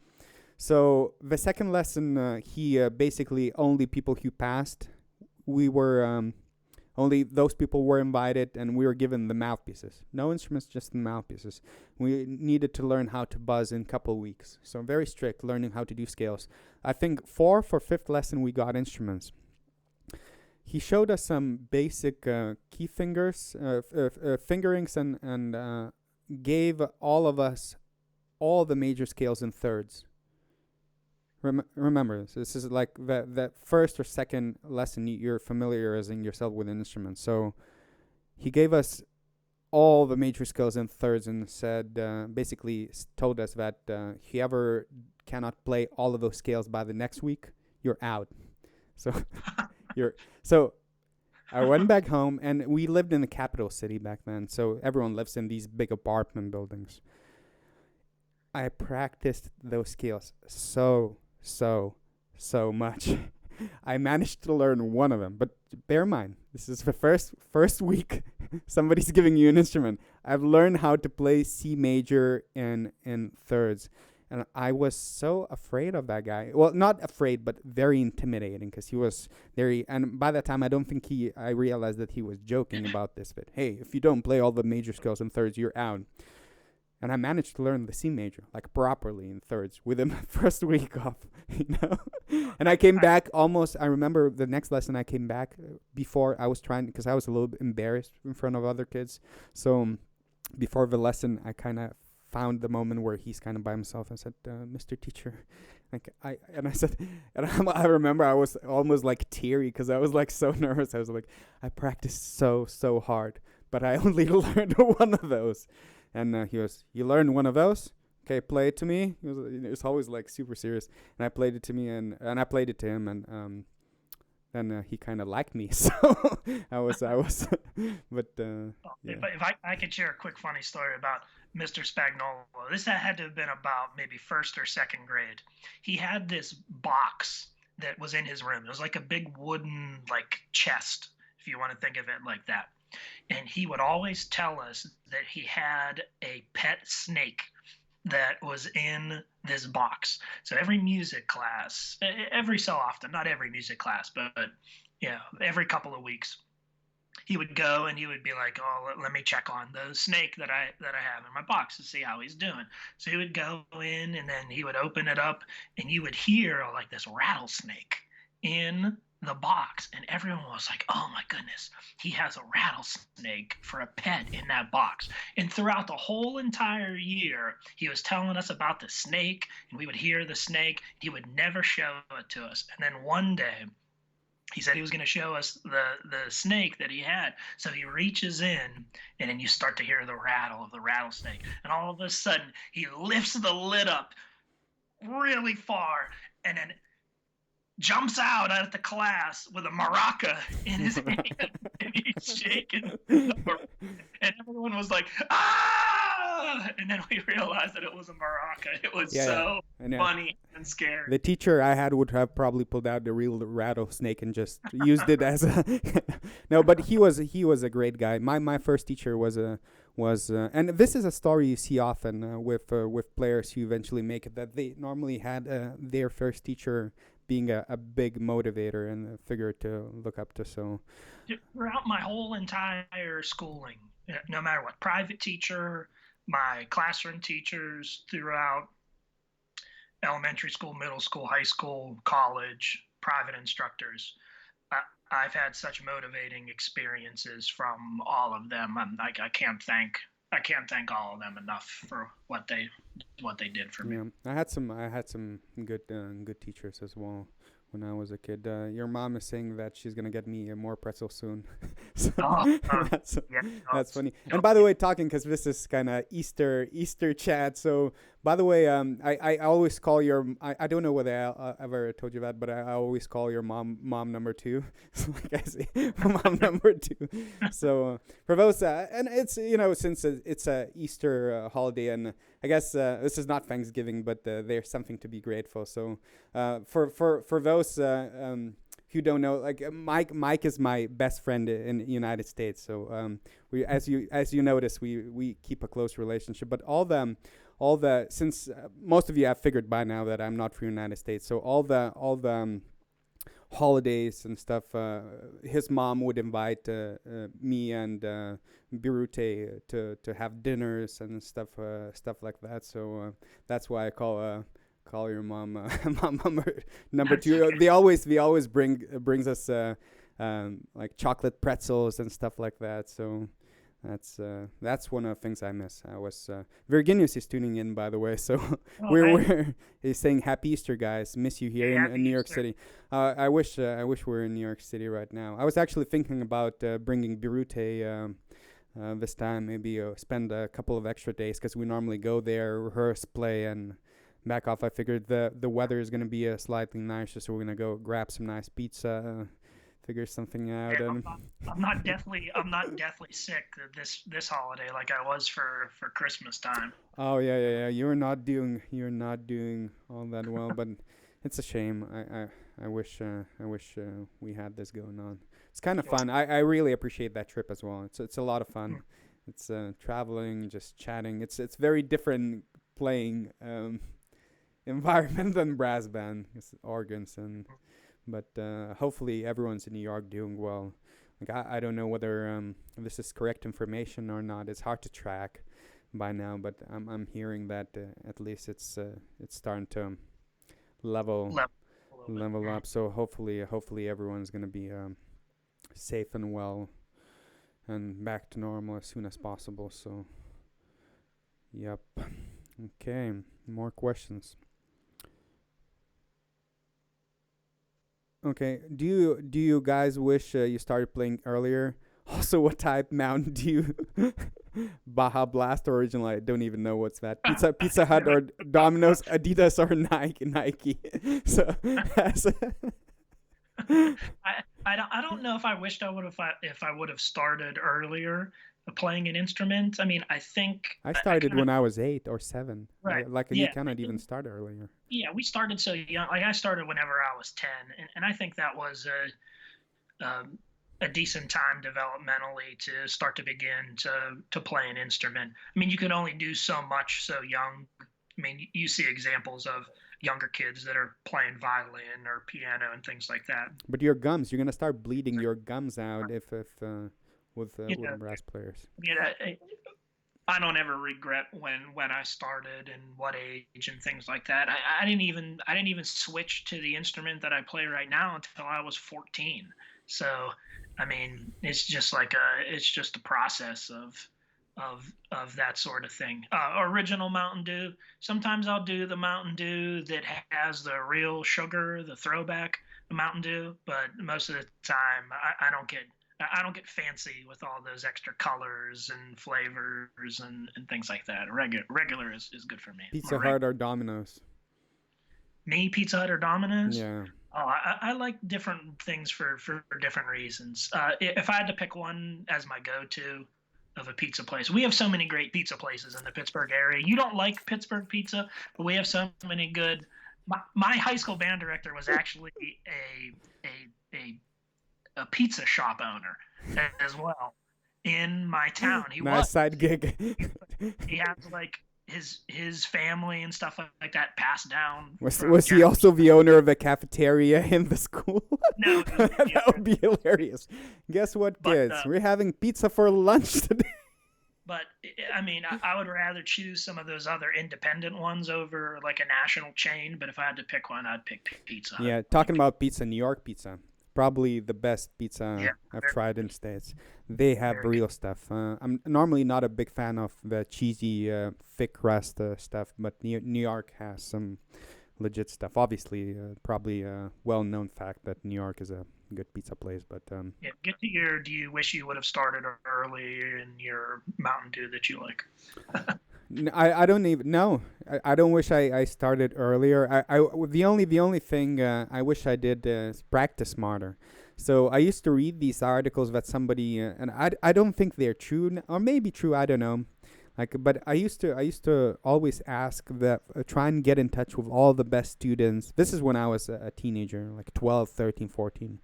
So the second lesson, he basically only people who passed. We were only those people were invited, and we were given the mouthpieces. No instruments, just the mouthpieces. We needed to learn how to buzz in a couple weeks. So very strict, learning how to do scales. I think for fifth lesson, we got instruments. He showed us some basic key fingers, fingerings, and gave all of us all the major scales in thirds. Remember, this is like that first or second lesson you're familiarizing yourself with an instrument. So he gave us all the major scales in thirds and said, basically told us that whoever cannot play all of those scales by the next week, you're out. So so I went back home, and we lived in the capital city back then. So everyone lives in these big apartment buildings. I practiced those scales so much. I managed to learn one of them, but bear in mind, this is the first week somebody's giving you an instrument. I've learned how to play C major in thirds, and I was so afraid of that guy. Well, not afraid, but very intimidating, because he was very. And by that time, I don't think I realized that he was joking about this. But hey, if you don't play all the major scales in thirds, you're out. And I managed to learn the C major, like properly in thirds within my first week off, And I came back almost, I remember the next lesson I came back before I was trying, because I was a little bit embarrassed in front of other kids. So before the lesson, I kind of found the moment where he's kind of by himself. I said, Mr. Teacher, I said, and I remember I was almost like teary because I was like so nervous. I was like, I practiced so hard, but I only learned one of those. And he was, you learned one of those? Okay, play it to me. It was always like super serious. And I played it to me, and I played it to him, and then he kind of liked me. So I was, but yeah. If I could share a quick funny story about Mr. Spagnolo. This had to have been about maybe first or second grade. He had this box that was in his room. It was like a big wooden like chest, if you want to think of it like that. And he would always tell us that he had a pet snake. that was in this box. So every music class, every so often, not every music class, but every couple of weeks, he would go and he would be like, "Oh, let me check on the snake that I have in my box to see how he's doing." So he would go in and then he would open it up, and you would hear like this rattlesnake in the box, and everyone was like, "Oh my goodness, he has a rattlesnake for a pet in that box." And throughout the whole entire year, he was telling us about the snake, and we would hear the snake. He would never show it to us. And then one day, he said he was going to show us the snake that he had. So he reaches in, and then you start to hear the rattle of the rattlesnake. And all of a sudden, he lifts the lid up really far, and then jumps out at the class with a maraca in his hand, and he's shaking. And everyone was like, "Ah!" And then we realized that it was a maraca. It was funny and scary. The teacher I had would have probably pulled out the real rattlesnake and just used it as a no, but he was a great guy. My first teacher was and this is a story you see often with players who eventually make it, that they normally had their first teacher being a big motivator and a figure to look up to. So throughout my whole entire schooling, no matter what, private teacher, my classroom teachers throughout elementary school, middle school, high school, college, private instructors, I've had such motivating experiences from all of them. I can't thank all of them enough for what they did for me. I had some good teachers as well when I was a kid. Your mom is saying that she's gonna get me more pretzel soon. So that's funny. And by the way, talking, because this is kind of Easter chat. So by the way, I always call your I don't know whether I ever told you that, but I always call your mom number 2. So like I say, mom number 2. So for those and it's since it's a Easter holiday, and I guess this is not Thanksgiving, but there's something to be grateful. So for those who don't know, like Mike is my best friend in the United States. So we, as you notice, we keep a close relationship. But all the since most of you have figured by now that I'm not from the United States, so all the holidays and stuff, his mom would invite me and Birute to have dinners and stuff like that. So that's why I call your mom mom number 2. They always brings us like chocolate pretzels and stuff like that. So that's one of the things I miss. I was Virginius is tuning in, by the way. So he's saying Happy Easter, guys. Miss you here in New York City. I wish we were in New York City right now. I was actually thinking about bringing Birute this time. Maybe spend a couple of extra days, because we normally go there, rehearse, play, and back off. I figured the weather is going to be slightly nicer, so we're going to go grab some nice pizza, figure something out. Yeah, I'm not deathly sick this holiday like I was for Christmas time. Oh yeah. You're not doing all that well, but it's a shame. I wish we had this going on. It's kind of fun. I really appreciate that trip as well. It's a lot of fun. It's traveling, just chatting. It's very different playing environment than brass band. It's organs but hopefully everyone's in New York doing well. Like I don't know whether this is correct information or not. It's hard to track by now, but I'm hearing that at least it's starting to level up. So hopefully everyone's gonna be safe and well and back to normal as soon as possible. So yep. Okay, more questions. Okay, do you guys wish you started playing earlier? Also, what type Mountain Dew? Baja Blast original? I don't even know what's that. Pizza Hut or Domino's, Adidas or Nike. So I don't know if I wished I would have started earlier playing an instrument. I mean, I think I started when I was 8 or 7. Right. Like you cannot even start earlier. Yeah, we started so young. Like I started whenever I was 10, and I think that was a decent time developmentally to begin to play an instrument. I mean, you can only do so much so young, I mean, you see examples of younger kids that are playing violin or piano and things like that. But your gums, you're gonna start bleeding your gums out if You know, with brass players. I don't ever regret when I started and what age and things like that. I didn't even switch to the instrument that I play right now until I was 14. So, I mean, it's just a process of that sort of thing. Original Mountain Dew. Sometimes I'll do the Mountain Dew that has the real sugar, the throwback Mountain Dew, but most of the time I don't get fancy with all those extra colors and flavors and things like that. Regular is good for me. Pizza Hut or Domino's? Me, Pizza Hut or Domino's? Yeah. Oh, I like different things for different reasons. If I had to pick one as my go-to of a pizza place, we have so many great pizza places in the Pittsburgh area. You don't like Pittsburgh pizza, but we have so many good. My high school band director was actually a pizza shop owner as well in my town. Nice side gig. He has like his family and stuff like that passed down. Was he also the owner of a cafeteria in the school? No, that would be hilarious. Guess what, kids? We're having pizza for lunch today. But I mean, I would rather choose some of those other independent ones over like a national chain. But if I had to pick one, I'd pick Pizza Hut. Yeah, talking about pizza, New York pizza. Probably the best pizza I've tried in the States. They have real stuff. I'm normally not a big fan of the cheesy, thick crust stuff, but New York has some legit stuff. Obviously, probably a well-known fact that New York is a good pizza place. But get to your. Do you wish you would have started early in your Mountain Dew that you like? I don't even know. I don't wish I started earlier. The only thing I wish I did is practice smarter. So I used to read these articles that somebody and I don't think they're true, or maybe true, I don't know. Like, but I used to always ask that try and get in touch with all the best students. This is when I was a teenager, like 12, 13, 14.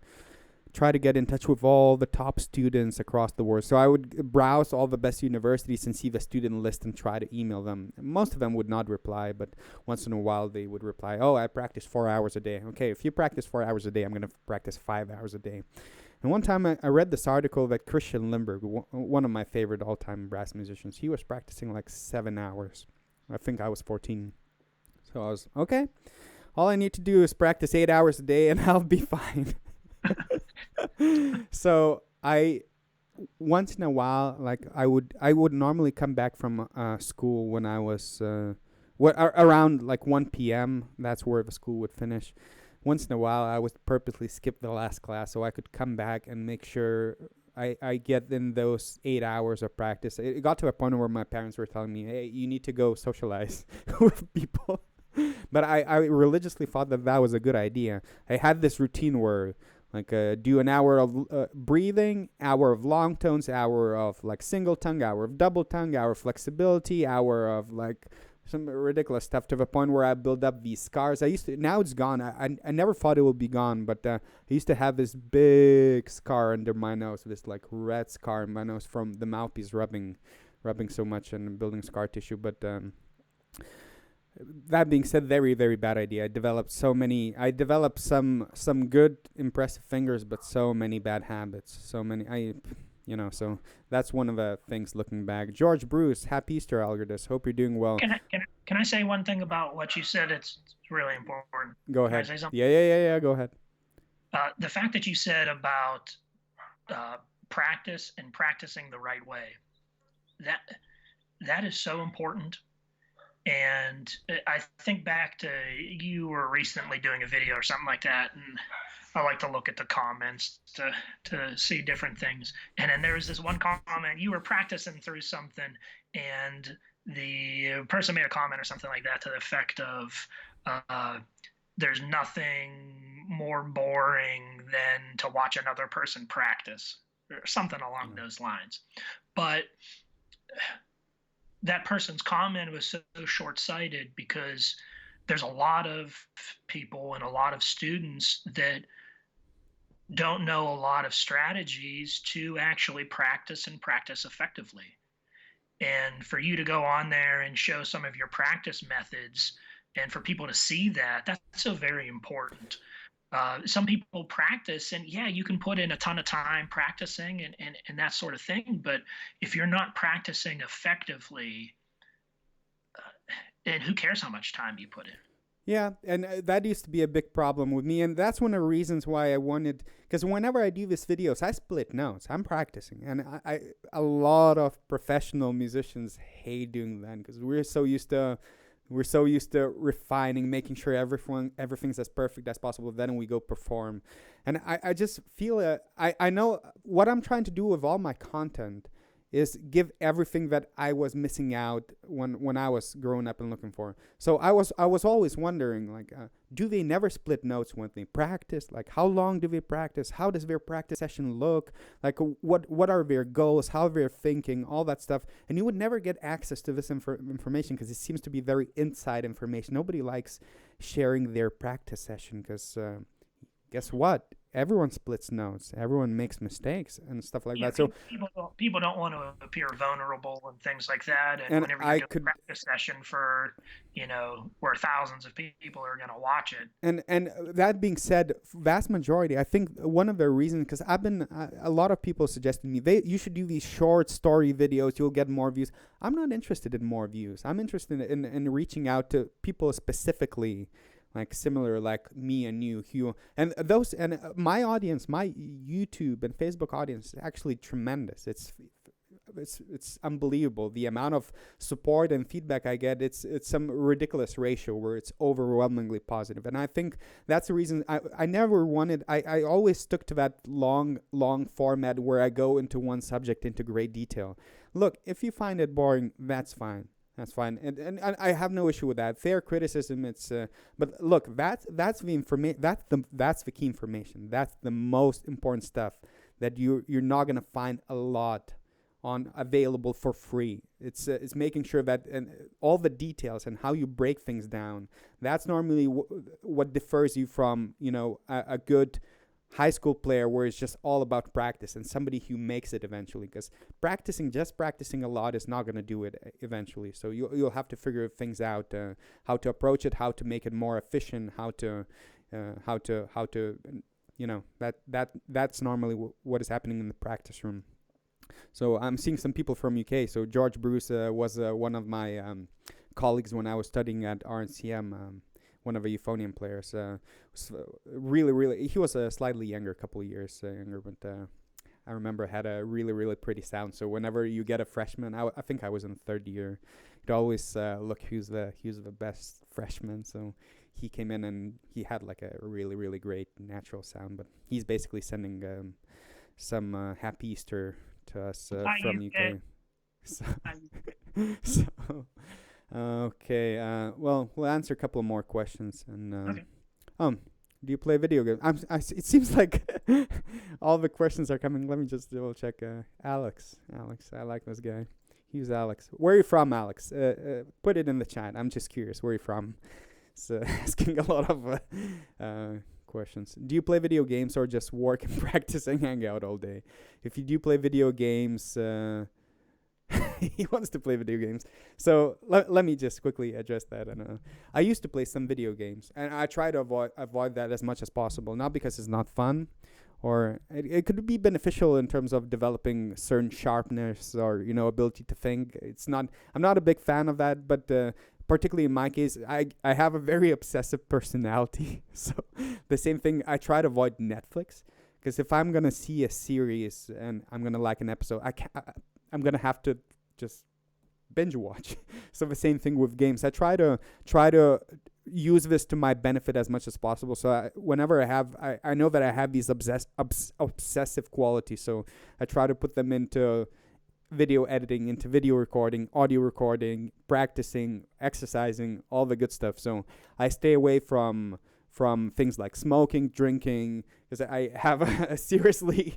Try to get in touch with all the top students across the world. So I would browse all the best universities and see the student list and try to email them. Most of them would not reply, but once in a while they would reply, oh, I practice 4 hours a day. Okay, if you practice 4 hours a day, I'm going to practice 5 hours a day. And one time I read this article that Christian Limberg, one of my favorite all-time brass musicians, he was practicing like 7 hours. I think I was 14. So I was, okay, all I need to do is practice 8 hours a day and I'll be fine. So I once in a while, like I would normally come back from school when I was around like 1 p.m. That's where the school would finish. Once in a while, I would purposely skip the last class so I could come back and make sure I get in those 8 hours of practice. It got to a point where my parents were telling me, hey, you need to go socialize with people. But I religiously thought that was a good idea. I had this routine where like do an hour of breathing, hour of long tones, hour of like single tongue, hour of double tongue, hour of flexibility, hour of like some ridiculous stuff, to the point where I build up these scars. Now it's gone. I never thought it would be gone, but I used to have this big scar under my nose, this like red scar in my nose from the mouthpiece rubbing so much and building scar tissue. But that being said, very, very bad idea. I developed some good, impressive fingers, but so many bad habits. So that's one of the things looking back. George Bruce, happy Easter, Algerdus. Hope you're doing well. Can I say one thing about what you said? It's really important. Go ahead. Can I say something? Yeah. Go ahead. The fact that you said about practice and practicing the right way, that is so important. And I think back to you were recently doing a video or something like that, and I like to look at the comments to see different things. And then there was this one comment, you were practicing through something, and the person made a comment or something like that to the effect of, there's nothing more boring than to watch another person practice, or something along those lines. But that person's comment was so short-sighted, because there's a lot of people and a lot of students that don't know a lot of strategies to actually practice and practice effectively. And for you to go on there and show some of your practice methods and for people to see that, that's so very important. Some people practice, and yeah, you can put in a ton of time practicing and that sort of thing. But if you're not practicing effectively, and who cares how much time you put in? Yeah, and that used to be a big problem with me, and that's one of the reasons why I wanted. Because whenever I do these videos, I split notes. I'm practicing, and a lot of professional musicians hate doing that because we're so used to refining, making sure everything's as perfect as possible. Then we go perform, and I just feel I know what I'm trying to do with all my content is give everything that I was missing out when I was growing up and looking for. So I was always wondering, like, do they never split notes when they practice? Like, how long do they practice? How does their practice session look? Like, what are their goals? How they're thinking? All that stuff. And you would never get access to this information because it seems to be very inside information. Nobody likes sharing their practice session because guess what? Everyone splits notes. Everyone makes mistakes and stuff like that. So people don't want to appear vulnerable and things like that. And whenever you do a practice session for, where thousands of people are going to watch it. And that being said, vast majority, I think one of the reasons, because I've been, a lot of people suggested me, you should do these short story videos. You'll get more views. I'm not interested in more views. I'm interested in reaching out to people specifically, like similar, like me and you, Hugh, and my audience, my YouTube and Facebook audience is actually tremendous. It's unbelievable the amount of support and feedback I get. It's some ridiculous ratio where it's overwhelmingly positive, and I think that's the reason I never wanted. I always stuck to that long format where I go into one subject into great detail. Look, if you find it boring, that's fine. That's fine, and I have no issue with that. Fair criticism. It's but look, that's the information. That's the key information. That's the most important stuff that you're not gonna find a lot on available for free. It's making sure that and all the details and how you break things down. That's normally what differs you from a good high school player where it's just all about practice and somebody who makes it eventually, because just practicing a lot is not going to do it eventually. So you'll have to figure things out, how to approach it, how to make it more efficient, how to that's normally what is happening in the practice room. So I'm seeing some people from UK. So George Bruce was one of my colleagues when I was studying at RNCM. One of the euphonium players, was really, he was slightly younger, a couple of years younger, but I remember had a really pretty sound. So whenever you get a freshman, I think I was in third year, you'd always look who's the best freshman. So he came in and he had like a really great natural sound, but he's basically sending some Happy Easter to us from UK. So okay. Well, we'll answer a couple more questions. And okay. Do you play video games? It seems like all the questions are coming. Let me just double check. Alex, I like this guy. He's Alex. Where are you from, Alex? Put it in the chat. I'm just curious. Where are you from? It's asking a lot of questions. Do you play video games or just work and practice and hang out all day? If you do play video games. He wants to play video games. So let me just quickly address that. And I used to play some video games, and I try to avoid that as much as possible. Not because it's not fun, or it could be beneficial in terms of developing certain sharpness or ability to think. I'm not a big fan of that, but particularly in my case, I have a very obsessive personality. So the same thing. I try to avoid Netflix, because if I'm gonna see a series and I'm gonna like an episode, I'm gonna have to just binge watch. So the same thing with games. I try to use this to my benefit as much as possible. So whenever I know that I have these obsessive qualities. So I try to put them into video editing, into video recording, audio recording, practicing, exercising, all the good stuff. So I stay away from things like smoking, drinking, because I have a seriously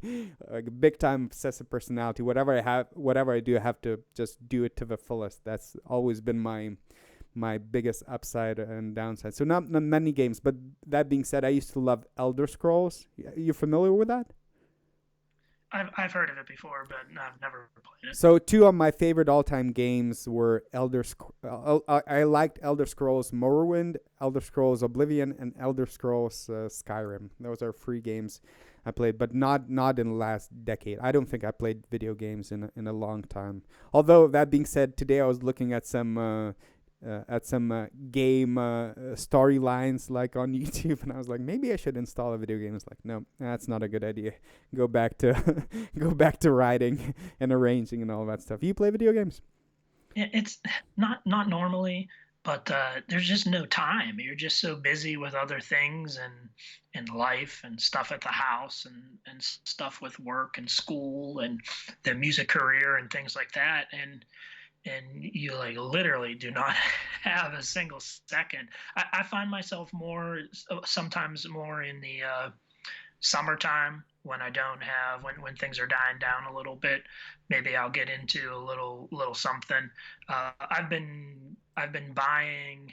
big time obsessive personality. Whatever I do, I have to just do it to the fullest. That's always been my biggest upside and downside. So not many games, but that being said, I used to love Elder Scrolls. You familiar with that? I've heard of it before, but I've never played it. So two of my favorite all-time games were I liked Elder Scrolls Morrowind, Elder Scrolls Oblivion, and Elder Scrolls Skyrim. Those are 3 games I played, but not in the last decade. I don't think I played video games in a long time. Although that being said, today I was looking at some game storylines like on YouTube, and I was like, maybe I should install a video game. It's like, no, that's not a good idea. Go back to go back to writing and arranging and all that stuff. You play video games? It's not normally, but there's just no time. You're just so busy with other things and life and stuff at the house and stuff with work and school and the music career and things like that. And you like literally do not have a single second. I find myself sometimes more in the summertime when I don't have when things are dying down a little bit. Maybe I'll get into a little something. I've been buying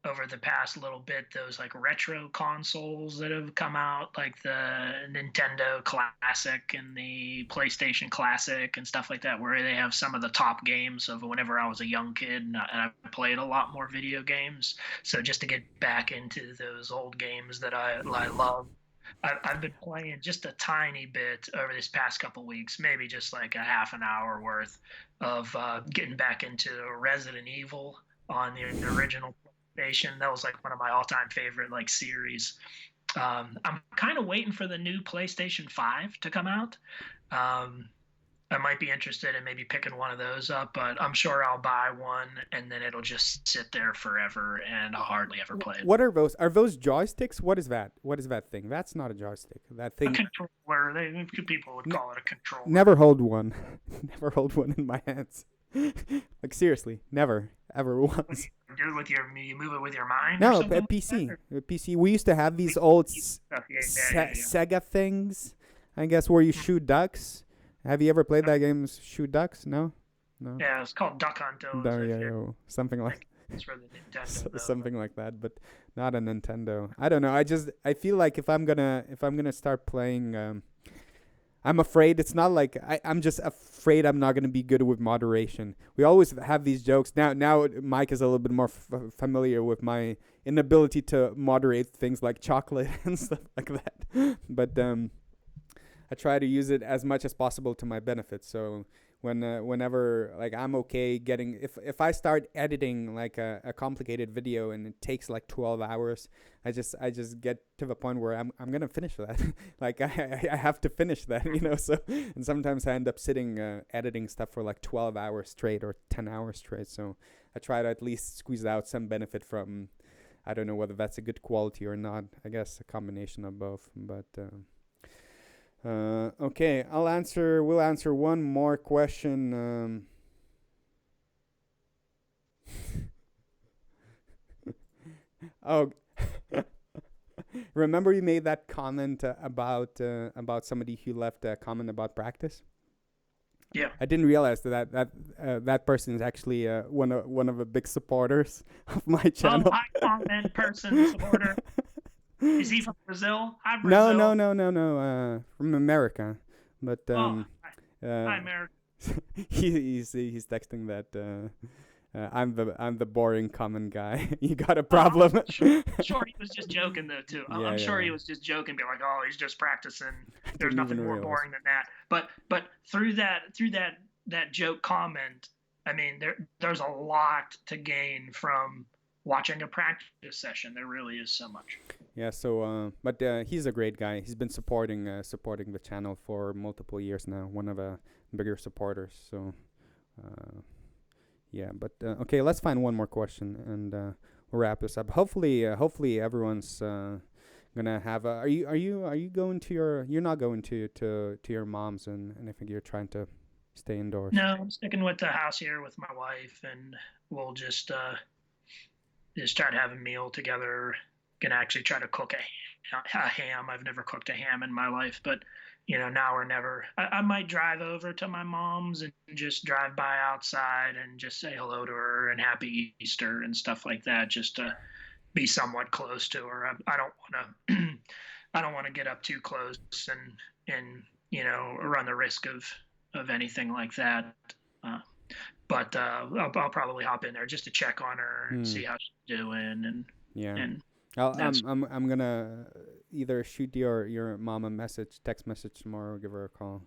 over the past little bit those like retro consoles that have come out, like the Nintendo Classic and the PlayStation Classic and stuff like that, where they have some of the top games of whenever I was a young kid, and I played a lot more video games. So just to get back into those old games that I love. I've been playing just a tiny bit over this past couple weeks, maybe just like a half an hour worth of getting back into Resident Evil on the original PlayStation. That was like one of my all-time favorite like series. I'm kind of waiting for the new PlayStation 5 to come out. I might be interested in maybe picking one of those up, but I'm sure I'll buy one and then it'll just sit there forever and I'll hardly ever play it. What are those? Are those joysticks? What is that? What is that thing? That's not a joystick. That thing. A controller. People would call it a controller. Never hold one. Never hold one in my hands. Like seriously, never, ever once. Do it with you move it with your mind? No, or a something PC. like A PC. We used to have these old yeah. Sega things, I guess, where you shoot ducks. Have you ever played that game, Shoot Ducks? No? No? Yeah, it's called Duck Hunt. Something like it's for the Nintendo. something like that, but not a Nintendo. I don't know. I feel like if I'm gonna start playing, I'm afraid it's not like I'm just afraid I'm not gonna be good with moderation. We always have these jokes. Now Mike is a little bit more familiar with my inability to moderate things like chocolate and stuff like that. But I try to use it as much as possible to my benefit. So whenever like I'm okay getting if I start editing like a complicated video and it takes like 12 hours, I just get to the point where I'm gonna finish that. Like I have to finish that, you know. So and sometimes I end up sitting editing stuff for like 12 hours straight or 10 hours straight. So I try to at least squeeze out some benefit from. I don't know whether that's a good quality or not. I guess a combination of both, but. Okay, we'll answer one more question. Oh, remember you made that comment about somebody who left a comment about practice? Yeah. I didn't realize that person is actually one of the big supporters of my channel. I comment person supporter. Is he from Brazil? Hi, Brazil. No. From America, but Hi, America. he's texting that I'm the boring common guy. You got a problem? Sure, he was just joking though too. I'm sure yeah. he was just joking, be like, oh, he's just practicing. There's nothing more realize. boring than that. But through that joke comment, I mean, there's a lot to gain from watching a practice session. There really is so much. Yeah, so but he's a great guy. He's been supporting the channel for multiple years now. One of the bigger supporters. So yeah, but okay, let's find one more question and we'll wrap this up. Hopefully everyone's gonna have are you going to you're not going to your mom's and I think you're trying to stay indoors. No, I'm sticking with the house here with my wife, and we'll just try to have a meal together. Gonna actually try to cook a ham. I've never cooked a ham in my life, but now or never. I might drive over to my mom's and just drive by outside and just say hello to her and happy Easter and stuff like that, just to be somewhat close to her. I don't want to get up too close and run the risk of anything like that. But I'll probably hop in there just to check on her and see how she's doing, and I'm gonna either shoot your mom a text message tomorrow, or give her a call.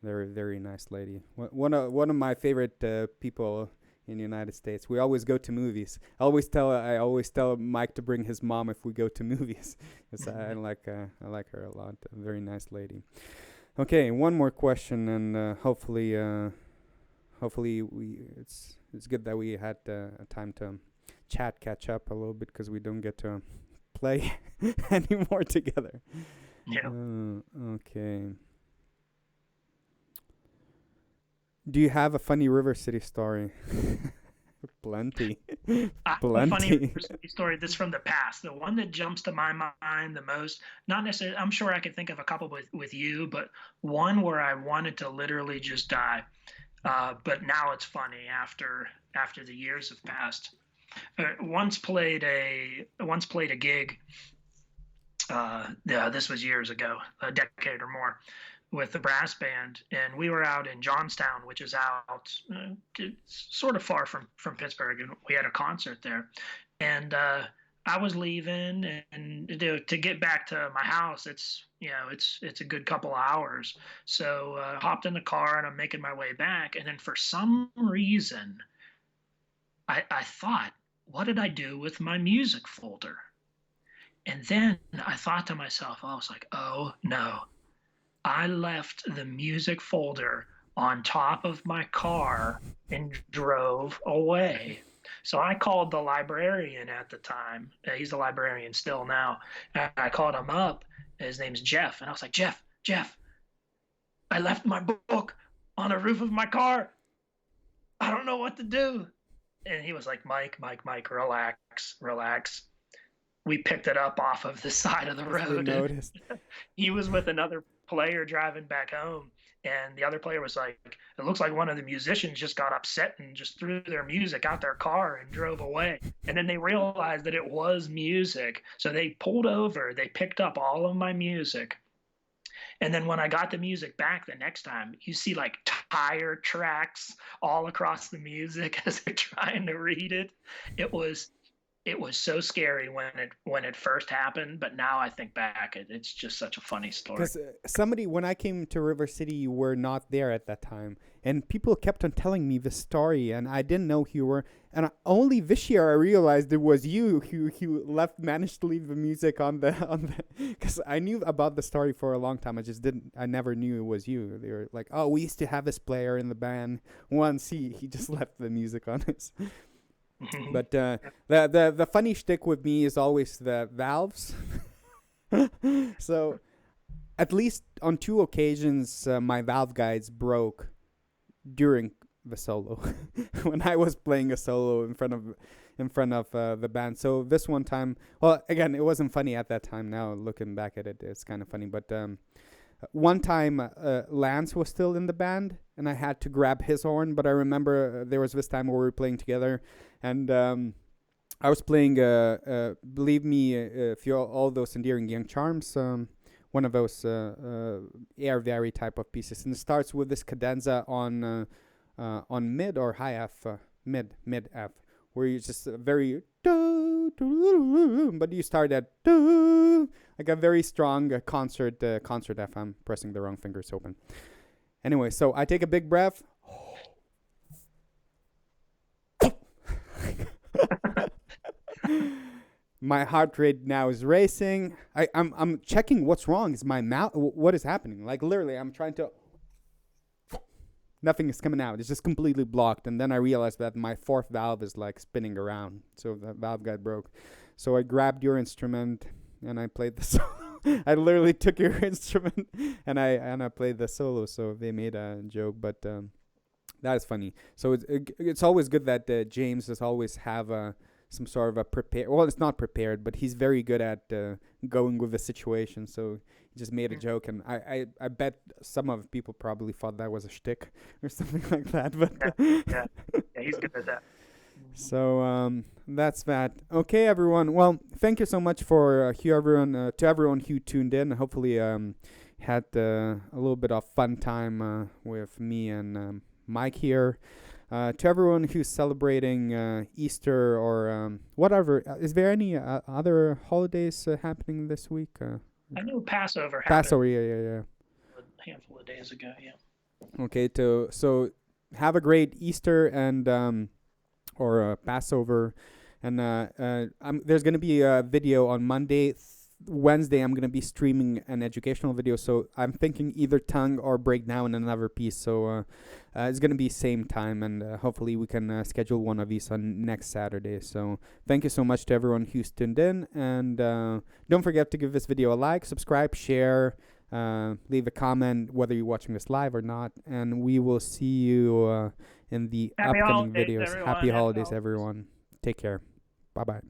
Very, very nice lady. One of my favorite people in the United States. We always go to movies. I always tell Mike to bring his mom if we go to movies. I like her a lot. A very nice lady. Okay, one more question, and hopefully it's good that we had time to catch up a little bit, because we don't get to play anymore together. Yeah. Okay. Do you have a funny River City story? Plenty. A funny River City story that's from the past. The one that jumps to my mind the most, not necessarily, I'm sure I could think of a couple with you, but one where I wanted to literally just die. But now it's funny after the years have passed. Once played a gig. This was years ago, a decade or more, with the brass band, and we were out in Johnstown, which is out sort of far from Pittsburgh, and we had a concert there. And I was leaving, and to get back to my house, it's a good couple of hours. So hopped in the car, and I'm making my way back, and then for some reason, I thought, what did I do with my music folder? And then I thought to myself, I was like, oh no, I left the music folder on top of my car and drove away. So I called the librarian at the time. He's a librarian still now. And I called him up. His name's Jeff. And I was like, Jeff, I left my book on the roof of my car. I don't know what to do. And he was like, Mike, relax. We picked it up off of the side of the road. He was with another player driving back home, and the other player was like, it looks like one of the musicians just got upset and just threw their music out their car and drove away. And then they realized that it was music, so they pulled over, they picked up all of my music. And then when I got the music back the next time, you see like tire tracks all across the music as they're trying to read it. It was so scary when it first happened, but now I think back, it's just such a funny story. Because when I came to River City, you were not there at that time, and people kept on telling me the story, and I didn't know who you were. And only this year I realized it was you who managed to leave the music on the. Because I knew about the story for a long time. I never knew it was you. They were like, oh, we used to have this player in the band. Once he just left the music on his. But the funny shtick with me is always the valves. So at least on 2 occasions, my valve guides broke during the solo when I was playing a solo in front of the band. So this one time, well, again, it wasn't funny at that time. Now looking back at it, it's kind of funny. But one time, Lance was still in the band, and I had to grab his horn. But I remember there was this time where we were playing together, and I was playing, believe me, if you're all those endearing young charms, one of those air vary type of pieces, and it starts with this cadenza on mid or high F, mid F, where you just very but you start at like a very strong concert F. I'm pressing the wrong fingers open. Anyway, so I take a big breath. My heart rate now is racing. I'm checking what's wrong. Is my mouth? What is happening? Like literally, I'm trying to. Nothing is coming out. It's just completely blocked. And then I realized that my 4th valve is like spinning around. So the valve guide broke. So I grabbed your instrument and I played the solo. I literally took your instrument and I played the solo. So they made a joke, but that is funny. So it's always good that James does always have some sort of a prepared. Well, it's not prepared, but he's very good at going with the situation. So he just made a joke, and I bet some of people probably thought that was a shtick or something like that. But yeah, he's good at that. So that's that. Okay, everyone. Well, thank you so much for to everyone who tuned in. Hopefully, had a little bit of fun time with me and Mike here. To everyone who's celebrating Easter or whatever, is there any other holidays happening this week? I know Passover happened Passover, yeah. a handful of days ago. Yeah. Okay, so have a great Easter and or Passover, and there's gonna be a video on Monday. Wednesday, I'm gonna be streaming an educational video, so I'm thinking either tongue or break down another piece. So it's gonna be same time, and hopefully we can schedule one of these on next Saturday. So thank you so much to everyone who's tuned in, and don't forget to give this video a like, subscribe, share, leave a comment whether you're watching this live or not, and we will see you in the Happy upcoming holidays, videos. everyone. Happy Happy holidays, holidays. everyone. Take care. Bye bye.